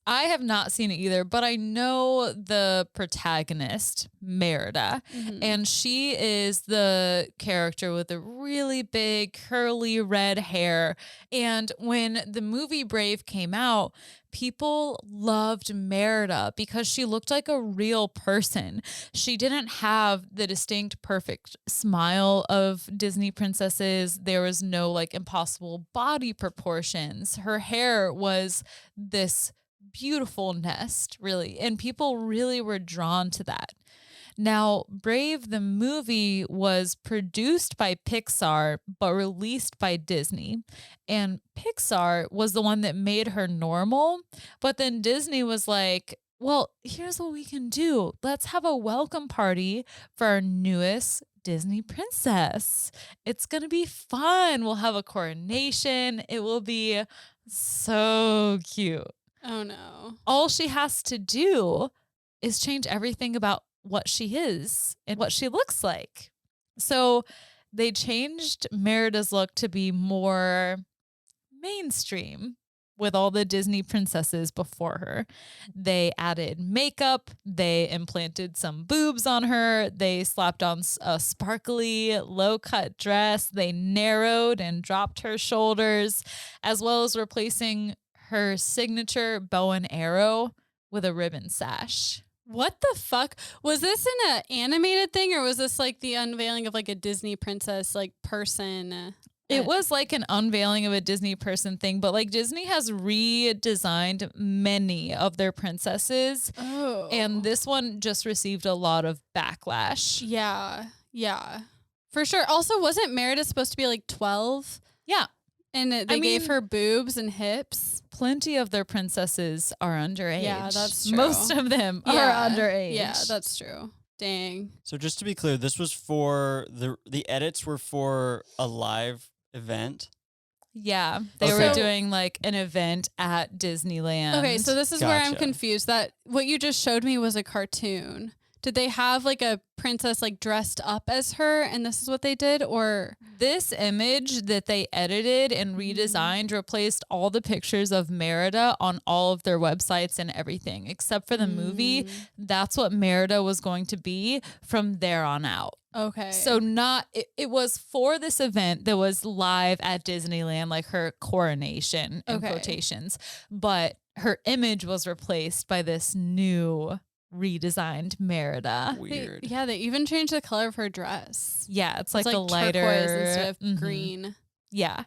[SPEAKER 2] I have not seen it either, but I know the protagonist, Merida, and she is the character with the really big curly red hair. And when the movie Brave came out, people loved Merida because she looked like a real person. She didn't have the distinct, perfect smile of Disney princesses. There was no like impossible body proportions. Her hair was this beautiful nest, really, and people really were drawn to that. Now, Brave, the movie, was produced by Pixar, but released by Disney. And Pixar was the one that made her normal. But then Disney was like, well, here's what we can do. Let's have a welcome party for our newest Disney princess. It's going to be fun. We'll have a coronation. It will be so cute.
[SPEAKER 1] Oh, no.
[SPEAKER 2] All she has to do is change everything about what she is and what she looks like. So they changed Merida's look to be more mainstream with all the Disney princesses before her. They added makeup. They implanted some boobs on her. They slapped on a sparkly low-cut dress. They narrowed and dropped her shoulders, as well as replacing her signature bow and arrow with a ribbon sash.
[SPEAKER 1] What the fuck? Was this in an animated thing or was this like the unveiling of like a Disney princess like person?
[SPEAKER 2] It was like an unveiling of a Disney person thing, but like Disney has redesigned many of their princesses.
[SPEAKER 1] Oh.
[SPEAKER 2] And this one just received a lot of backlash.
[SPEAKER 1] Yeah. For sure. Also, wasn't Merida supposed to be like 12?
[SPEAKER 2] Yeah.
[SPEAKER 1] And they gave her boobs and hips.
[SPEAKER 2] Plenty of their princesses are underage.
[SPEAKER 1] Yeah, that's true.
[SPEAKER 2] Most of them are underage.
[SPEAKER 1] Yeah, that's true. Dang.
[SPEAKER 3] So just to be clear, this was for the edits were for a live event.
[SPEAKER 2] Yeah, they were doing like an event at Disneyland.
[SPEAKER 1] Okay, so this is where I'm
[SPEAKER 3] Gotcha.
[SPEAKER 1] confused. That what you just showed me was a cartoon. Did they have like a princess like dressed up as her and this is what they did? Or
[SPEAKER 2] this image that they edited and redesigned replaced all the pictures of Merida on all of their websites and everything, except for the movie. That's what Merida was going to be from there on out.
[SPEAKER 1] Okay.
[SPEAKER 2] So it was for this event that was live at Disneyland, like her coronation in quotations, but her image was replaced by this new redesigned Merida.
[SPEAKER 3] Weird.
[SPEAKER 1] They even changed the color of her dress.
[SPEAKER 2] Yeah, it's like a
[SPEAKER 1] turquoise
[SPEAKER 2] lighter
[SPEAKER 1] instead of
[SPEAKER 2] Mhm.
[SPEAKER 1] green.
[SPEAKER 2] Yeah.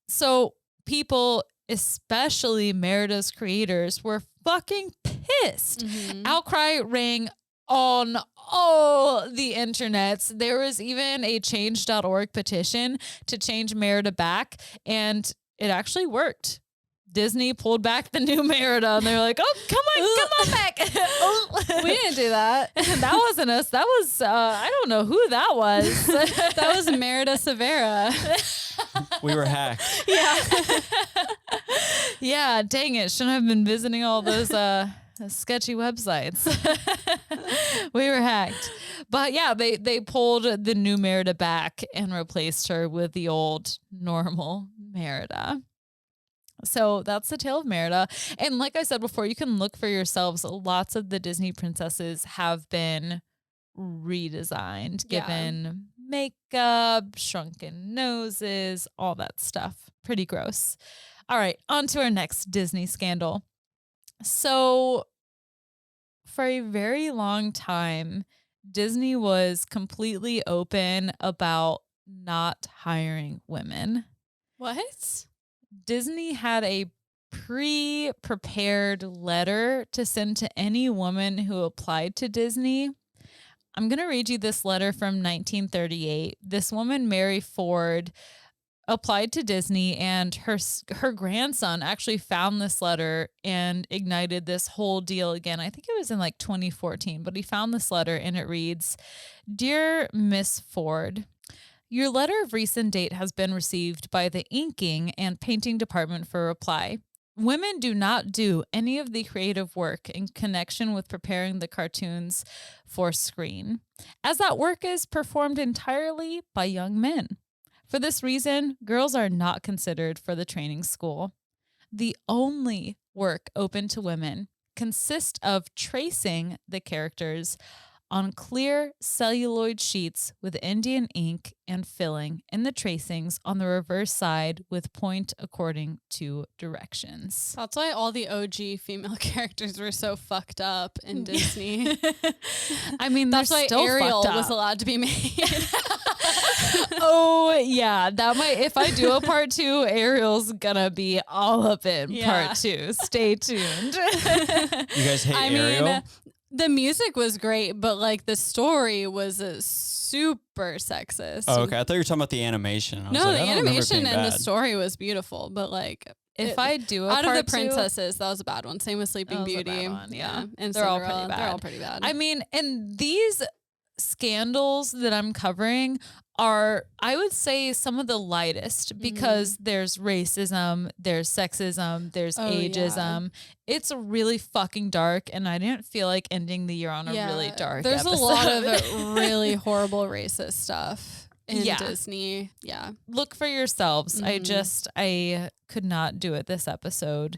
[SPEAKER 2] So people, especially Merida's creators, were fucking pissed.
[SPEAKER 1] Mhm.
[SPEAKER 2] Outcry rang on all the internets. There was even a change.org petition to change Merida back, and it actually worked. Disney pulled back the new Merida, and they were like, "Oh, come on back."
[SPEAKER 1] We didn't do that.
[SPEAKER 2] That wasn't us. That was I don't know who that was.
[SPEAKER 1] That was Merida Severa.
[SPEAKER 3] We were hacked.
[SPEAKER 2] Yeah, dang it. Shouldn't have been visiting all those sketchy websites. We were hacked. But yeah, they pulled the new Merida back and replaced her with the old normal Merida. So that's the tale of Merida. And like I said before, you can look for yourselves. Lots of the Disney princesses have been redesigned,
[SPEAKER 1] Yeah.
[SPEAKER 2] given makeup, shrunken noses, all that stuff. Pretty gross. All right, on to our next Disney scandal. So for a very long time, Disney was completely open about not hiring women.
[SPEAKER 1] What?
[SPEAKER 2] Disney had a pre-prepared letter to send to any woman who applied to Disney. I'm going to read you this letter from 1938. This woman, Mary Ford, applied to Disney, and her grandson actually found this letter and ignited this whole deal again. I think it was in like 2014, but he found this letter and it reads, "Dear Miss Ford, your letter of recent date has been received by the inking and painting department for reply. Women do not do any of the creative work in connection with preparing the cartoons for screen, as that work is performed entirely by young men. For this reason, girls are not considered for the training school. The only work open to women consists of tracing the characters on clear celluloid sheets with Indian ink and filling in the tracings on the reverse side with point according to directions."
[SPEAKER 1] That's why all the OG female characters were so fucked up in Disney.
[SPEAKER 2] I mean,
[SPEAKER 1] That's
[SPEAKER 2] they're
[SPEAKER 1] why
[SPEAKER 2] still
[SPEAKER 1] Ariel
[SPEAKER 2] fucked
[SPEAKER 1] was
[SPEAKER 2] up.
[SPEAKER 1] allowed to be made.
[SPEAKER 2] Oh yeah, that might. If I do a part 2, Ariel's gonna be all up in
[SPEAKER 1] Yeah.
[SPEAKER 2] part 2. Stay tuned.
[SPEAKER 3] You guys hate
[SPEAKER 1] I
[SPEAKER 3] Ariel?
[SPEAKER 1] mean, the music was great, but like the story was super sexist.
[SPEAKER 3] Oh, okay. I thought you were talking about the animation. I was
[SPEAKER 1] No,
[SPEAKER 3] like,
[SPEAKER 1] the
[SPEAKER 3] I don't remember it
[SPEAKER 1] animation
[SPEAKER 3] being
[SPEAKER 1] and the
[SPEAKER 3] bad.
[SPEAKER 1] story was beautiful, but like
[SPEAKER 2] If I do a
[SPEAKER 1] out of
[SPEAKER 2] part
[SPEAKER 1] the
[SPEAKER 2] 2,
[SPEAKER 1] princesses, that was a bad one. Same with Sleeping
[SPEAKER 2] That was a
[SPEAKER 1] Beauty.
[SPEAKER 2] bad one, yeah.
[SPEAKER 1] And
[SPEAKER 2] They're all
[SPEAKER 1] Cinderella,
[SPEAKER 2] pretty
[SPEAKER 1] They're all
[SPEAKER 2] bad.
[SPEAKER 1] pretty bad.
[SPEAKER 2] I mean, and these scandals that I'm covering are, I would say, some of the lightest because there's racism, there's sexism, there's
[SPEAKER 1] Oh, yeah.
[SPEAKER 2] ageism. It's really fucking dark, and I didn't feel like ending the year on a really dark
[SPEAKER 1] There's
[SPEAKER 2] episode.
[SPEAKER 1] a lot of really horrible racist stuff in
[SPEAKER 2] Yeah.
[SPEAKER 1] Disney. Yeah.
[SPEAKER 2] Look for yourselves. I could not do it this episode.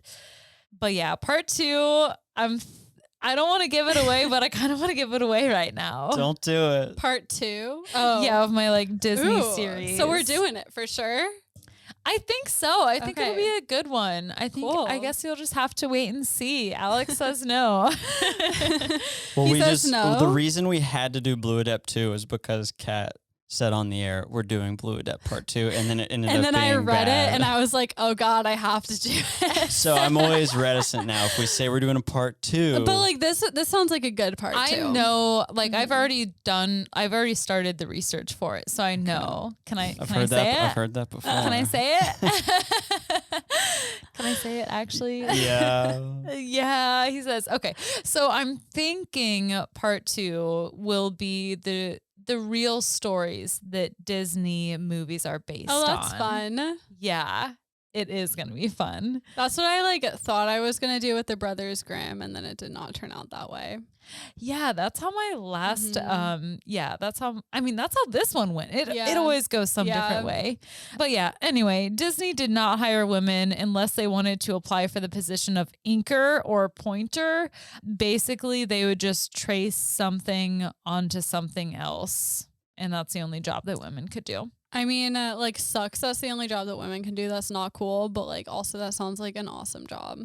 [SPEAKER 2] But yeah, part 2, I don't want to give it away, but I kind of want to give it away right now.
[SPEAKER 3] Don't do it.
[SPEAKER 1] Part 2. Oh.
[SPEAKER 2] Yeah, of my like Disney
[SPEAKER 1] Ooh,
[SPEAKER 2] series.
[SPEAKER 1] So we're doing it for sure.
[SPEAKER 2] I think so. I think it'll
[SPEAKER 1] Okay.
[SPEAKER 2] be a good one. I think.
[SPEAKER 1] Cool.
[SPEAKER 2] I guess you'll just have to wait and see. Alex says no.
[SPEAKER 3] Well,
[SPEAKER 1] He
[SPEAKER 3] we
[SPEAKER 1] says
[SPEAKER 3] just
[SPEAKER 1] no.
[SPEAKER 3] the reason we had to do Blue Adept 2 is because Kat said on the air we're doing Blue Adept Part 2, and then it ended
[SPEAKER 1] And
[SPEAKER 3] up
[SPEAKER 1] then
[SPEAKER 3] being
[SPEAKER 1] I read
[SPEAKER 3] bad.
[SPEAKER 1] it and I was like, oh God, I have to do it.
[SPEAKER 3] So I'm always reticent now if we say we're doing a Part 2.
[SPEAKER 1] But like this sounds like a good part
[SPEAKER 2] I
[SPEAKER 1] too.
[SPEAKER 2] know. Like I've already started the research for it, so I know. Can I?
[SPEAKER 3] I've
[SPEAKER 2] Can I
[SPEAKER 3] heard
[SPEAKER 2] say
[SPEAKER 3] that.
[SPEAKER 2] it?
[SPEAKER 3] I've heard that before.
[SPEAKER 2] Can I say it? Can I say it? Actually.
[SPEAKER 3] Yeah.
[SPEAKER 2] Yeah, he says. Okay, so I'm thinking part 2 will be the real stories that Disney movies are based on.
[SPEAKER 1] Oh, that's fun.
[SPEAKER 2] Yeah, it is going to be fun.
[SPEAKER 1] That's what I like thought I was gonna do with the Brothers Grimm, and then it did not turn out that way.
[SPEAKER 2] Yeah, that's how my last that's how this one went. It
[SPEAKER 1] Yeah.
[SPEAKER 2] always goes some
[SPEAKER 1] Yeah.
[SPEAKER 2] different way. But yeah, anyway, Disney did not hire women unless they wanted to apply for the position of inker or pointer. Basically, they would just trace something onto something else, and that's the only job that women could do.
[SPEAKER 1] I mean, like sucks. That's the only job that women can do. That's not cool, but like also that sounds like an awesome job.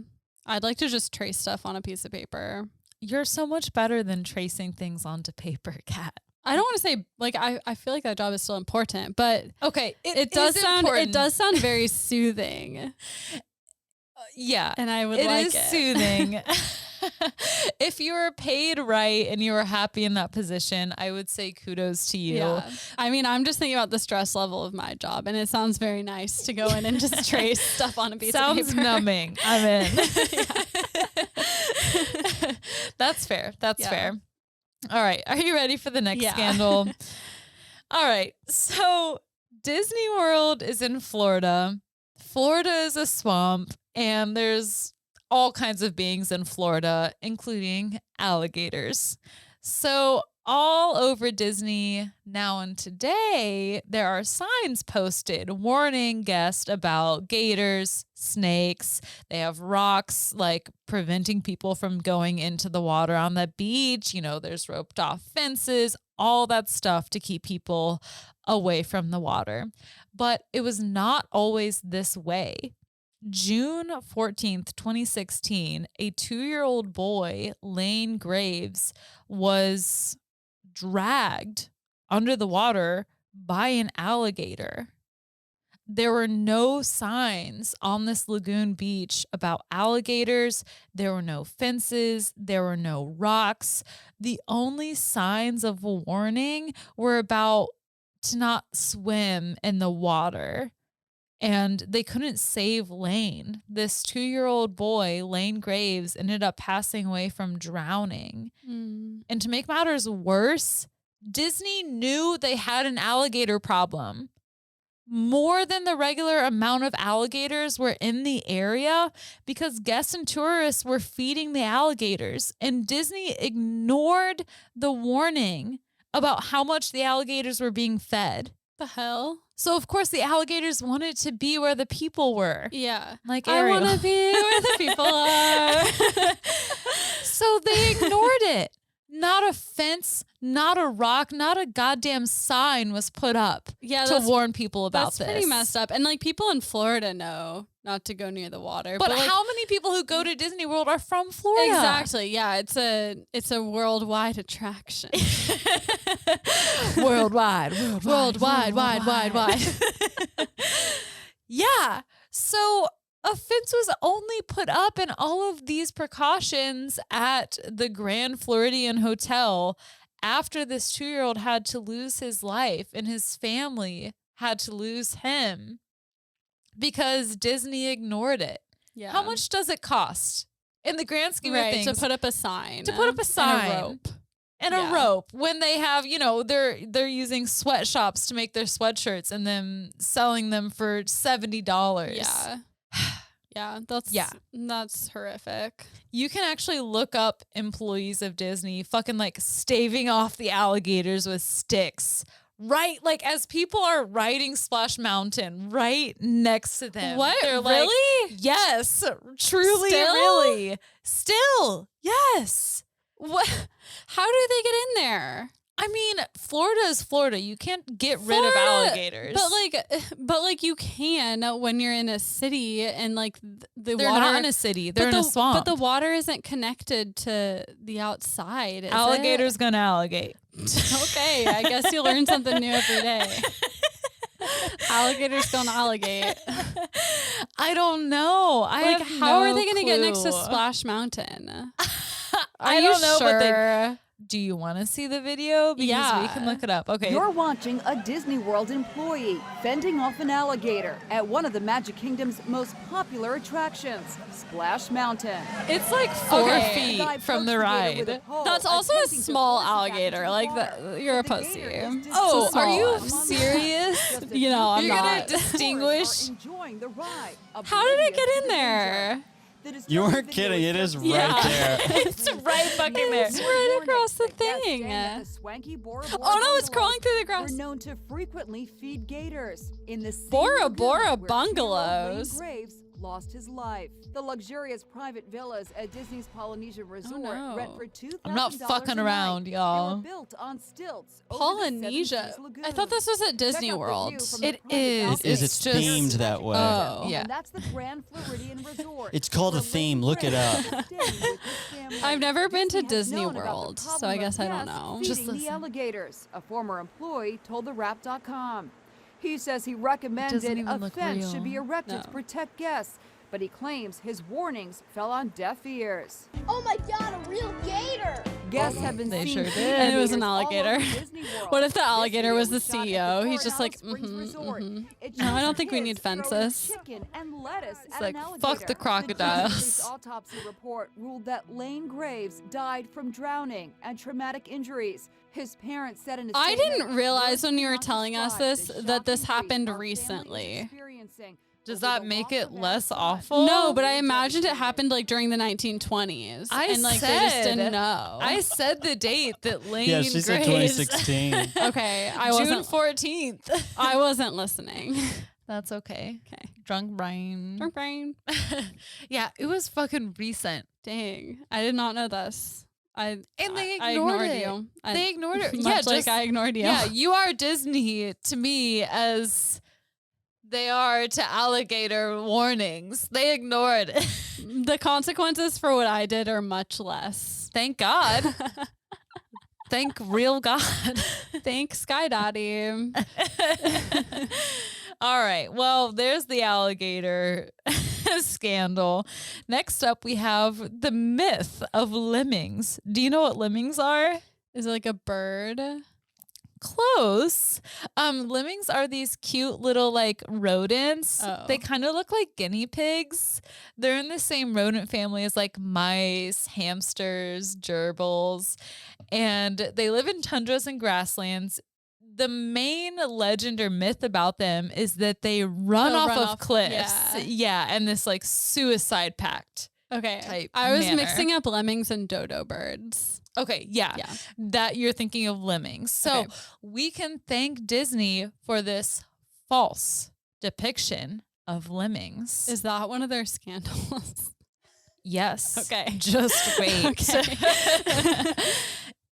[SPEAKER 1] I'd like to just trace stuff on a piece of paper.
[SPEAKER 2] You're so much better than tracing things onto paper, Kat.
[SPEAKER 4] I don't want to say like I feel like that job is still important, but
[SPEAKER 2] Okay,
[SPEAKER 4] it does sound very soothing.
[SPEAKER 2] Yeah,
[SPEAKER 4] and I would like it.
[SPEAKER 2] It is soothing. If you were paid right and you were happy in that position, I would say kudos to you.
[SPEAKER 4] Yeah. I mean, I'm just thinking about the stress level of my job, and it sounds very nice to go in and just trace stuff on a piece of paper.
[SPEAKER 2] Sounds numbing. I'm in. That's fair. That's fair. All right. Are you ready for the next scandal? All right. So Disney World is in Florida. Florida is a swamp, and there's all kinds of beings in Florida, including alligators. So all over Disney now and today, there are signs posted warning guests about gators, snakes. They have rocks like preventing people from going into the water on the beach. You know, there's roped off fences, all that stuff to keep people away from the water. But it was not always this way. June 14th, 2016, a 2-year-old boy, Lane Graves, was dragged under the water by an alligator. There were no signs on this lagoon beach about alligators. There were no fences. There were no rocks. The only signs of a warning were about to not swim in the water. And they couldn't save Lane. This 2-year-old boy, Lane Graves, ended up passing away from drowning. And to make matters worse, Disney knew they had an alligator problem. More than the regular amount of alligators were in the area because guests and tourists were feeding the alligators. And Disney ignored the warning about how much the alligators were being fed.
[SPEAKER 4] The hell?
[SPEAKER 2] So, of course, the alligators wanted to be where the people were.
[SPEAKER 4] Yeah.
[SPEAKER 2] Like
[SPEAKER 4] I
[SPEAKER 2] Ariel.
[SPEAKER 4] want to be where the people are.
[SPEAKER 2] So they ignored it. Not a fence, not a rock, not a goddamn sign was put up to warn people about this.
[SPEAKER 4] That's pretty messed up. And like people in Florida know not to go near the water.
[SPEAKER 2] But
[SPEAKER 4] like,
[SPEAKER 2] how many people who go to Disney World are from Florida?
[SPEAKER 4] Exactly. Yeah, it's a worldwide attraction.
[SPEAKER 2] Worldwide.
[SPEAKER 4] Wide.
[SPEAKER 2] Yeah. So a fence was only put up and all of these precautions at the Grand Floridian Hotel after this 2-year-old had to lose his life and his family had to lose him because Disney ignored it.
[SPEAKER 4] Yeah.
[SPEAKER 2] How much does it cost in the grand scheme of things?
[SPEAKER 4] To put up a sign.
[SPEAKER 2] To put up a sign.
[SPEAKER 4] And a rope.
[SPEAKER 2] And a rope when they have, you know, they're using sweatshops to make their sweatshirts and then selling them for $70.
[SPEAKER 4] Yeah. That's horrific.
[SPEAKER 2] You can actually look up employees of Disney fucking like staving off the alligators with sticks. Right, like as people are riding Splash Mountain right next to them.
[SPEAKER 4] What?
[SPEAKER 2] They're
[SPEAKER 4] really?
[SPEAKER 2] Like, yes, truly,
[SPEAKER 4] Still?
[SPEAKER 2] really. Still, yes.
[SPEAKER 4] What? How do they get in there?
[SPEAKER 2] I mean, Florida is Florida. You can't get rid of alligators.
[SPEAKER 4] But like you can when you're in a city and like the
[SPEAKER 2] they're
[SPEAKER 4] water.
[SPEAKER 2] They're not in a city. They're in a swamp.
[SPEAKER 4] But the water isn't connected to the outside. Is
[SPEAKER 2] Alligator's gonna alligate.
[SPEAKER 4] Okay, I guess you learn something new every day. Alligator's gonna alligate.
[SPEAKER 2] I don't know.
[SPEAKER 4] How are they gonna get next to Splash Mountain?
[SPEAKER 2] I don't know, but do you want to see the video? Because we can look it up. Okay.
[SPEAKER 5] You're watching a Disney World employee fending off an alligator at one of the Magic Kingdom's most popular attractions, Splash Mountain.
[SPEAKER 2] It's like 4 feet from the ride.
[SPEAKER 4] That's also a small alligator. Like, you're a pussy.
[SPEAKER 2] Oh, are you serious?
[SPEAKER 4] You know, I'm
[SPEAKER 2] You're
[SPEAKER 4] not.
[SPEAKER 2] going to distinguish?
[SPEAKER 4] How did it get in there?
[SPEAKER 3] You weren't kidding. It is right there.
[SPEAKER 2] It's right fucking there.
[SPEAKER 4] It's right across the thing. Oh no, it's crawling through the grass.
[SPEAKER 5] We're known to frequently feed gators in the
[SPEAKER 4] Bora Bora bungalows.
[SPEAKER 5] Graves lost his life. The luxurious private villas at Disney's Polynesian Resort
[SPEAKER 4] no.
[SPEAKER 5] rent for $2,000
[SPEAKER 2] I'm not fucking around,
[SPEAKER 5] a night.
[SPEAKER 2] y'all.
[SPEAKER 5] They were built on stilts over the
[SPEAKER 4] Polynesia.
[SPEAKER 5] Seven Seas Lagoon.
[SPEAKER 4] I thought this was at Disney
[SPEAKER 5] Check out the
[SPEAKER 4] World.
[SPEAKER 5] view from the
[SPEAKER 2] It
[SPEAKER 5] private
[SPEAKER 2] is.
[SPEAKER 5] balcony.
[SPEAKER 3] It's
[SPEAKER 2] just-
[SPEAKER 3] themed that way.
[SPEAKER 4] Oh.
[SPEAKER 2] Yeah.
[SPEAKER 5] And that's the Grand Floridian Resort.
[SPEAKER 3] It's called a
[SPEAKER 5] where
[SPEAKER 3] theme.
[SPEAKER 5] Lynn
[SPEAKER 3] Look it
[SPEAKER 5] Gray
[SPEAKER 3] up.
[SPEAKER 5] is staying with his family.
[SPEAKER 4] I've never been to
[SPEAKER 5] Disney has
[SPEAKER 4] Disney
[SPEAKER 5] known about the
[SPEAKER 4] World, so
[SPEAKER 5] problem
[SPEAKER 4] I
[SPEAKER 5] of
[SPEAKER 4] guess I don't
[SPEAKER 5] guests
[SPEAKER 4] know.
[SPEAKER 5] feeding
[SPEAKER 2] Just
[SPEAKER 5] the
[SPEAKER 2] listen.
[SPEAKER 5] alligators, a former employee told TheWrap.com. He says he
[SPEAKER 2] doesn't
[SPEAKER 5] recommended
[SPEAKER 2] even
[SPEAKER 5] a
[SPEAKER 2] look
[SPEAKER 5] fence should be
[SPEAKER 2] real.
[SPEAKER 5] erected
[SPEAKER 4] No.
[SPEAKER 5] to protect guests, but he claims his warnings fell on deaf ears.
[SPEAKER 6] Oh my god, a real gator!
[SPEAKER 5] Guests have been
[SPEAKER 2] They
[SPEAKER 5] seen
[SPEAKER 2] sure
[SPEAKER 5] seeing
[SPEAKER 2] did.
[SPEAKER 4] And it was an
[SPEAKER 5] alligators all over
[SPEAKER 4] alligator.
[SPEAKER 5] Disney World.
[SPEAKER 4] What if the
[SPEAKER 5] This
[SPEAKER 4] alligator
[SPEAKER 5] video
[SPEAKER 4] was the
[SPEAKER 5] shot at
[SPEAKER 4] CEO?
[SPEAKER 5] the
[SPEAKER 4] He's just like,
[SPEAKER 5] Coronado Springs Resort. It
[SPEAKER 4] No, I
[SPEAKER 5] shows
[SPEAKER 4] don't think we
[SPEAKER 5] kids
[SPEAKER 4] need
[SPEAKER 5] throwing
[SPEAKER 4] fences.
[SPEAKER 5] chicken and lettuce at
[SPEAKER 2] like,
[SPEAKER 5] an
[SPEAKER 2] fuck
[SPEAKER 5] alligator.
[SPEAKER 2] the crocodiles.
[SPEAKER 5] Police autopsy report ruled that Lane Graves died from drowning and traumatic injuries. His parents said in a
[SPEAKER 4] I
[SPEAKER 5] statement,
[SPEAKER 4] didn't realize
[SPEAKER 5] "Words
[SPEAKER 4] when you were
[SPEAKER 5] cannot
[SPEAKER 4] telling us
[SPEAKER 5] describe
[SPEAKER 4] this
[SPEAKER 5] the
[SPEAKER 4] that this
[SPEAKER 5] shocking
[SPEAKER 4] happened
[SPEAKER 5] grief our family is
[SPEAKER 4] recently.
[SPEAKER 5] experiencing
[SPEAKER 2] Does
[SPEAKER 5] over
[SPEAKER 2] that
[SPEAKER 5] the
[SPEAKER 2] make
[SPEAKER 5] loss
[SPEAKER 2] it
[SPEAKER 5] of their
[SPEAKER 2] less
[SPEAKER 5] son."
[SPEAKER 2] awful?
[SPEAKER 4] No, but I imagined it happened like during the 1920s.
[SPEAKER 2] I
[SPEAKER 4] and like they just
[SPEAKER 2] said-
[SPEAKER 4] didn't know.
[SPEAKER 2] I said the date that Lane
[SPEAKER 3] Yeah, she said
[SPEAKER 2] Graves-
[SPEAKER 3] 2016.
[SPEAKER 4] okay, I
[SPEAKER 2] June
[SPEAKER 4] wasn't
[SPEAKER 2] 14th.
[SPEAKER 4] I wasn't listening.
[SPEAKER 2] That's okay.
[SPEAKER 4] Okay.
[SPEAKER 2] Drunk brain.
[SPEAKER 4] Drunk brain.
[SPEAKER 2] Yeah, it was fucking recent.
[SPEAKER 4] Dang. I did not know this.
[SPEAKER 2] And they
[SPEAKER 4] I
[SPEAKER 2] ignored it.
[SPEAKER 4] you.
[SPEAKER 2] They ignored it.
[SPEAKER 4] Much
[SPEAKER 2] Yeah,
[SPEAKER 4] like
[SPEAKER 2] just-
[SPEAKER 4] I ignored you.
[SPEAKER 2] Yeah, you are Disney to me as they are to alligator warnings. They ignored it.
[SPEAKER 4] The consequences for what I did are much less.
[SPEAKER 2] Thank God. Thank real God.
[SPEAKER 4] Thanks, Sky Daddy.
[SPEAKER 2] All right. Well, there's the alligator scandal. Next up, we have the myth of lemmings. Do you know what lemmings are?
[SPEAKER 4] Is it like a bird?
[SPEAKER 2] Close. Lemmings are these cute little like rodents.
[SPEAKER 4] Oh.
[SPEAKER 2] They kind of look like guinea pigs. They're in the same rodent family as like mice, hamsters, gerbils, and they live in tundras and grasslands. The main legend or myth about them is that they run
[SPEAKER 4] They'll
[SPEAKER 2] off
[SPEAKER 4] run
[SPEAKER 2] of
[SPEAKER 4] off-
[SPEAKER 2] cliffs.
[SPEAKER 4] yeah.
[SPEAKER 2] Yeah, and this like suicide pact.
[SPEAKER 4] Okay.
[SPEAKER 2] Type
[SPEAKER 4] I was
[SPEAKER 2] manner.
[SPEAKER 4] mixing up lemmings and dodo birds.
[SPEAKER 2] Okay, yeah,
[SPEAKER 4] Yeah.
[SPEAKER 2] that you're thinking of lemmings. So
[SPEAKER 4] Okay.
[SPEAKER 2] we can thank Disney for this false depiction of lemmings.
[SPEAKER 4] Is that one of their scandals?
[SPEAKER 2] Yes.
[SPEAKER 4] Okay.
[SPEAKER 2] Just wait.
[SPEAKER 4] Okay.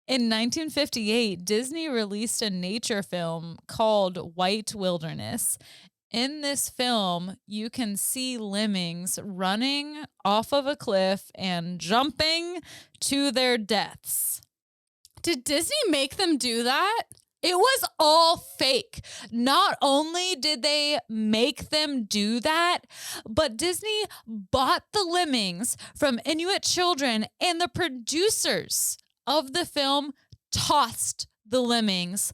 [SPEAKER 2] In 1958, Disney released a nature film called White Wilderness. In this film, you can see lemmings running off of a cliff and jumping to their deaths.
[SPEAKER 4] Did Disney make them do that?
[SPEAKER 2] It was all fake. Not only did they make them do that, but Disney bought the lemmings from Inuit children, and the producers of the film tossed the lemmings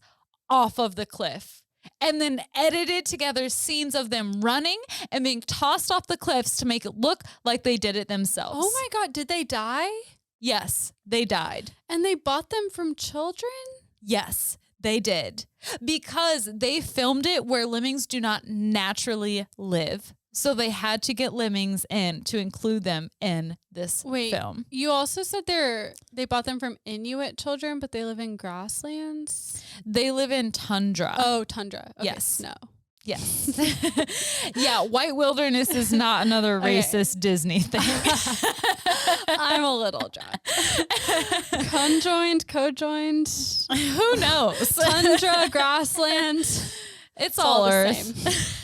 [SPEAKER 2] off of the cliff and then edited together scenes of them running and being tossed off the cliffs to make it look like they did it themselves.
[SPEAKER 4] Oh my God, did they die?
[SPEAKER 2] Yes, they died.
[SPEAKER 4] And they bought them from children?
[SPEAKER 2] Yes, they did. Because they filmed it where lemmings do not naturally live. So they had to get lemmings in to include them in this film.
[SPEAKER 4] You also said they bought them from Inuit children, but they live in grasslands?
[SPEAKER 2] They live in tundra.
[SPEAKER 4] Oh, tundra. Okay,
[SPEAKER 2] Yes.
[SPEAKER 4] No.
[SPEAKER 2] Yes. Yeah, White Wilderness is not another
[SPEAKER 4] Okay.
[SPEAKER 2] racist Disney thing.
[SPEAKER 4] I'm a little drunk. Conjoined.
[SPEAKER 2] Who knows?
[SPEAKER 4] Tundra, grassland.
[SPEAKER 2] It's
[SPEAKER 4] all
[SPEAKER 2] all
[SPEAKER 4] the
[SPEAKER 2] Earth.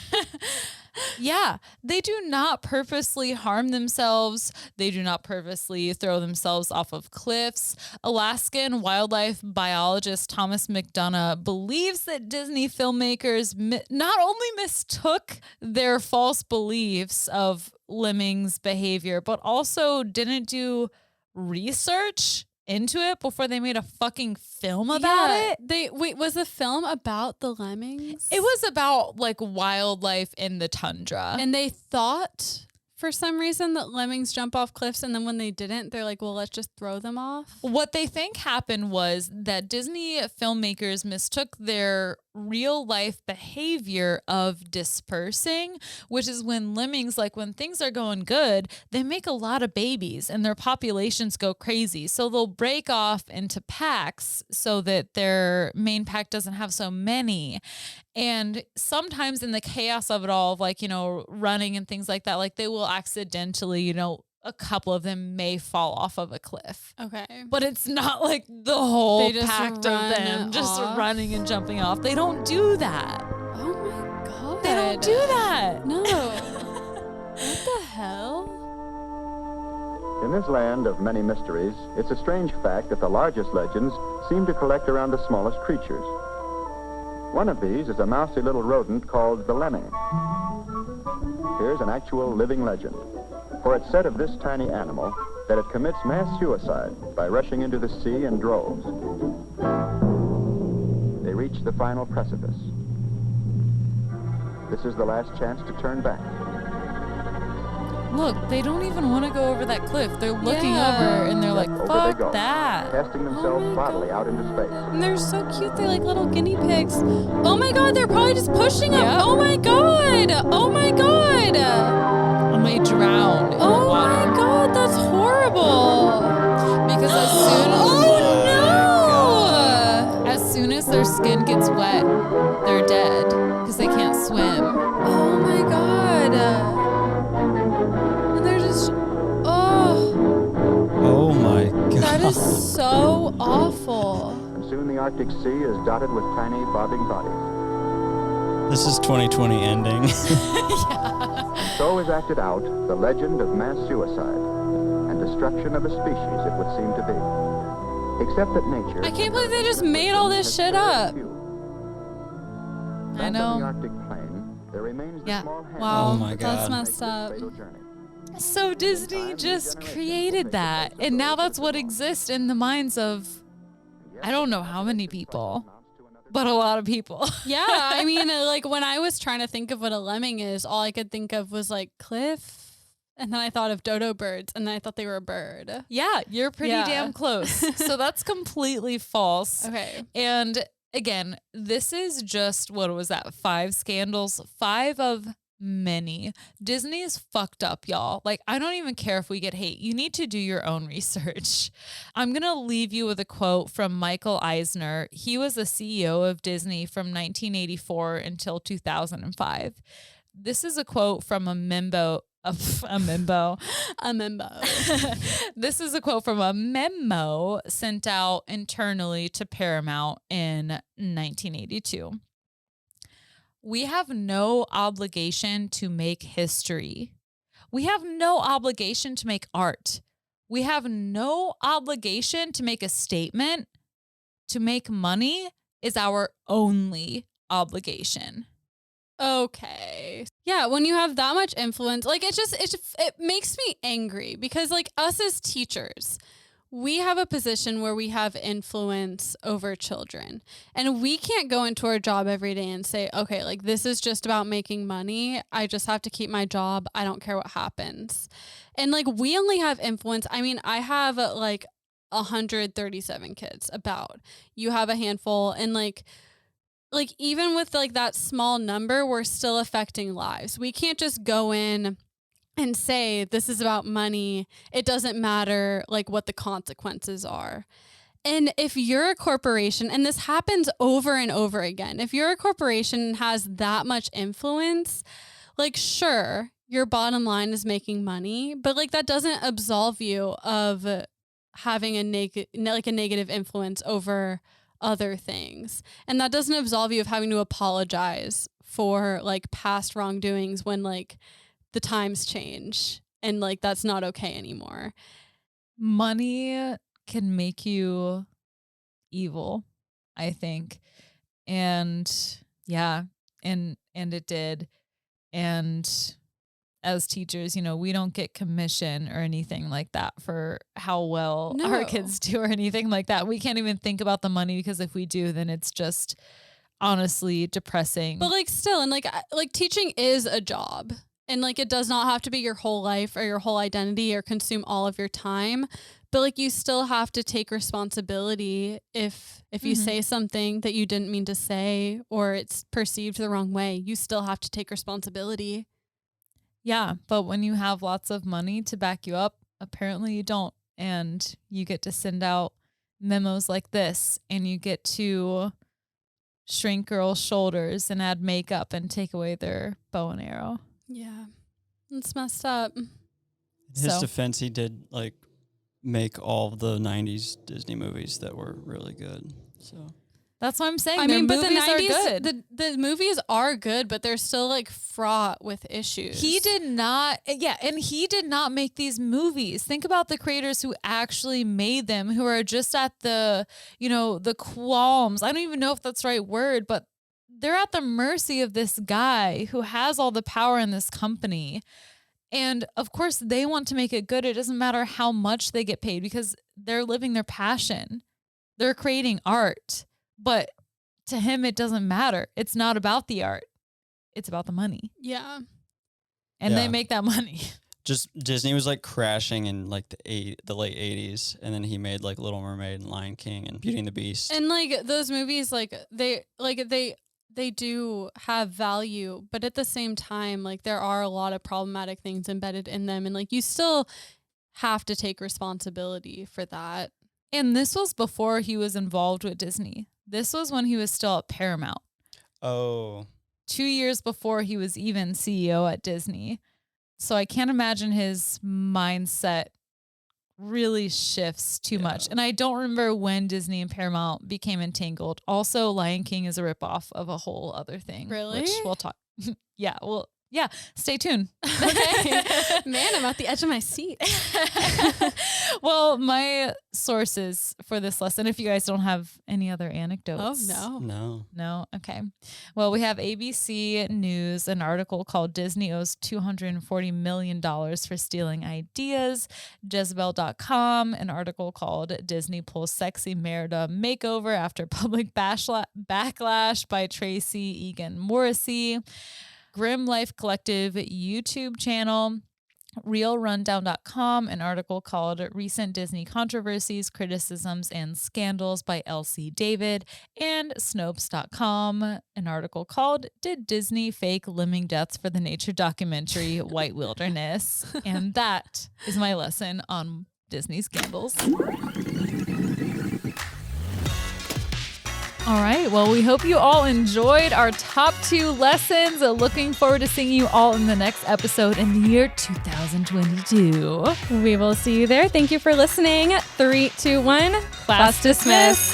[SPEAKER 2] Yeah, they do not purposely harm themselves. They do not purposely throw themselves off of cliffs. Alaskan wildlife biologist Thomas McDonough believes that Disney filmmakers not only mistook their false beliefs of lemmings' behavior, but also didn't do research into it before they made a fucking film about it.
[SPEAKER 4] Was the film about the lemmings?
[SPEAKER 2] It was about like wildlife in the tundra.
[SPEAKER 4] And they thought for some reason that lemmings jump off cliffs, and then when they didn't, they're like, well, let's just throw them off.
[SPEAKER 2] What they think happened was that Disney filmmakers mistook their real life behavior of dispersing, which is when lemmings, like when things are going good, they make a lot of babies and their populations go crazy. So they'll break off into packs so that their main pack doesn't have so many. And sometimes in the chaos of it all, of like, running and things like that, like they will accidentally, a couple of them may fall off of a cliff.
[SPEAKER 4] Okay.
[SPEAKER 2] But it's not like the whole
[SPEAKER 4] They just
[SPEAKER 2] pack of
[SPEAKER 4] run
[SPEAKER 2] them just
[SPEAKER 4] off.
[SPEAKER 2] running and jumping off. They don't do that.
[SPEAKER 4] Oh my God.
[SPEAKER 2] They don't do that.
[SPEAKER 4] No. What the hell?
[SPEAKER 7] In this land of many mysteries, it's a strange fact that the largest legends seem to collect around the smallest creatures. One of these is a mousy little rodent called the lemming. Here's an actual living legend, for it's said of this tiny animal that it commits mass suicide by rushing into the sea in droves. They reach the final precipice. This is the last chance to turn back.
[SPEAKER 2] Look, they don't even want to go over that cliff. They're looking
[SPEAKER 4] Yeah.
[SPEAKER 2] over and they're like,
[SPEAKER 7] Over they
[SPEAKER 2] fuck
[SPEAKER 7] go,
[SPEAKER 2] that.
[SPEAKER 7] casting themselves bodily out into space.
[SPEAKER 4] And they're so cute. They're like little guinea pigs. Oh my God, they're probably just pushing them.
[SPEAKER 2] Yeah.
[SPEAKER 4] Oh my God. Oh my God.
[SPEAKER 2] And they drown in the
[SPEAKER 4] Oh
[SPEAKER 2] water.
[SPEAKER 4] my God, that's horrible.
[SPEAKER 2] Because as soon as
[SPEAKER 4] Oh no.
[SPEAKER 2] As soon as their skin gets wet, they're dead because they can't swim.
[SPEAKER 4] Oh my God. And they're just, oh,
[SPEAKER 3] Oh my god.
[SPEAKER 4] that is so awful.
[SPEAKER 7] And soon the Arctic Sea is dotted with tiny bobbing bodies.
[SPEAKER 3] This is 2020 ending.
[SPEAKER 7] So is acted out the legend of mass suicide and destruction of a species it would seem to be. Except that nature...
[SPEAKER 4] I can't believe they just made all this shit up.
[SPEAKER 2] I
[SPEAKER 7] Back
[SPEAKER 2] know.
[SPEAKER 7] on the Arctic plain, there remains the
[SPEAKER 2] Yeah.
[SPEAKER 7] small hand
[SPEAKER 4] Wow,
[SPEAKER 3] Oh my
[SPEAKER 4] that's
[SPEAKER 3] God.
[SPEAKER 4] messed up.
[SPEAKER 7] fatal journey.
[SPEAKER 2] So Disney just created that. And now that's what exists in the minds of, I don't know how many people, but a lot of people.
[SPEAKER 4] Yeah, I mean, like when I was trying to think of what a lemming is, all I could think of was like cliff. And then I thought of dodo birds, and then I thought they were a bird.
[SPEAKER 2] Yeah, you're pretty
[SPEAKER 4] Yeah.
[SPEAKER 2] damn close. So that's completely false.
[SPEAKER 4] Okay.
[SPEAKER 2] And again, this is just, what was that? 5 scandals, 5 of many. Disney is fucked up, y'all. Like, I don't even care if we get hate. You need to do your own research. I'm going to leave you with a quote from Michael Eisner. He was the CEO of Disney from 1984 until 2005. This is a quote from a memo. A memo. This is a quote from a memo sent out internally to Paramount in 1982. We have no obligation to make history. We have no obligation to make art. We have no obligation to make a statement. To make money is our only obligation.
[SPEAKER 4] Okay. Yeah, when you have that much influence, like it makes me angry because like us as teachers, we have a position where we have influence over children. And we can't go into our job every day and say, okay, like this is just about making money. I just have to keep my job. I don't care what happens. And like we only have influence. I mean, I have like 137 kids about. You have a handful, and like even with like that small number, we're still affecting lives. We can't just go in and say this is about money. It doesn't matter like what the consequences are. And if you're a corporation, and this happens over and over again, if you're a corporation and has that much influence, like sure, your bottom line is making money, but like that doesn't absolve you of having a negative influence over other things. And that doesn't absolve you of having to apologize for like past wrongdoings when like the times change and like that's not okay anymore.
[SPEAKER 2] Money can make you evil, I think. And yeah, and it did. And as teachers, we don't get commission or anything like that for how well our
[SPEAKER 4] No.
[SPEAKER 2] kids do or anything like that. We can't even think about the money because if we do, then it's just honestly depressing.
[SPEAKER 4] But like still, and like teaching is a job. And like it does not have to be your whole life or your whole identity or consume all of your time. But like you still have to take responsibility if you say something that you didn't mean to say or it's perceived the wrong way. You still have to take responsibility.
[SPEAKER 2] Yeah, but when you have lots of money to back you up, apparently you don't. And you get to send out memos like this, and you get to shrink girls' shoulders and add makeup and take away their bow and arrow.
[SPEAKER 4] Yeah. It's messed up.
[SPEAKER 3] In his
[SPEAKER 2] So-
[SPEAKER 3] defense, he did like make all of the 90s Disney movies that were really good. So
[SPEAKER 2] That's what I'm saying.
[SPEAKER 4] I
[SPEAKER 2] Their
[SPEAKER 4] mean, but the
[SPEAKER 2] movies
[SPEAKER 4] 90s,
[SPEAKER 2] are good.
[SPEAKER 4] the movies are good, but they're still like fraught with issues.
[SPEAKER 2] He did not, and he did not make these movies. Think about the creators who actually made them, who are just at the, the qualms. I don't even know if that's the right word, but they're at the mercy of this guy who has all the power in this company. And of course, they want to make it good. It doesn't matter how much they get paid because they're living their passion. They're creating art. But to him, it doesn't matter. It's not about the art. It's about the money.
[SPEAKER 4] Yeah.
[SPEAKER 2] And
[SPEAKER 3] Yeah.
[SPEAKER 2] they make that money.
[SPEAKER 3] just Disney was like crashing in like the late 80s, and then he made like Little Mermaid and Lion King and Beauty and the Beast.
[SPEAKER 4] And like those movies, they do have value, but at the same time, like there are a lot of problematic things embedded in them, and like you still have to take responsibility for that.
[SPEAKER 2] And this was before he was involved with Disney. This was when he was still at Paramount.
[SPEAKER 3] Oh,
[SPEAKER 2] 2 years before he was even CEO at Disney. So I can't imagine his mindset really shifts too much. And I don't remember when Disney and Paramount became entangled. Also, Lion King is a ripoff of a whole other thing.
[SPEAKER 4] Really?
[SPEAKER 2] Which we'll talk. Yeah, stay tuned.
[SPEAKER 4] Okay. Man, I'm at the edge of my seat.
[SPEAKER 2] Well, my sources for this lesson, if you guys don't have any other anecdotes.
[SPEAKER 4] Oh, no.
[SPEAKER 3] no.
[SPEAKER 2] No? Okay. Well, we have ABC News, an article called Disney owes $240 million for stealing ideas. Jezebel.com, an article called Disney pulls sexy Merida makeover after public backlash by Tracy Egan Morrissey. Grim Life Collective YouTube channel. RealRundown.com, an article called Recent Disney Controversies, Criticisms, and Scandals by Elsie David, and Snopes.com, an article called Did Disney Fake Lemming Deaths for the Nature Documentary White Wilderness? And that is my lesson on Disney scandals. All right. Well, we hope you all enjoyed our top 2 lessons. Looking forward to seeing you all in the next episode in the year 2022.
[SPEAKER 1] We will see you there. Thank you for listening. 3, 2, 1. Class dismissed.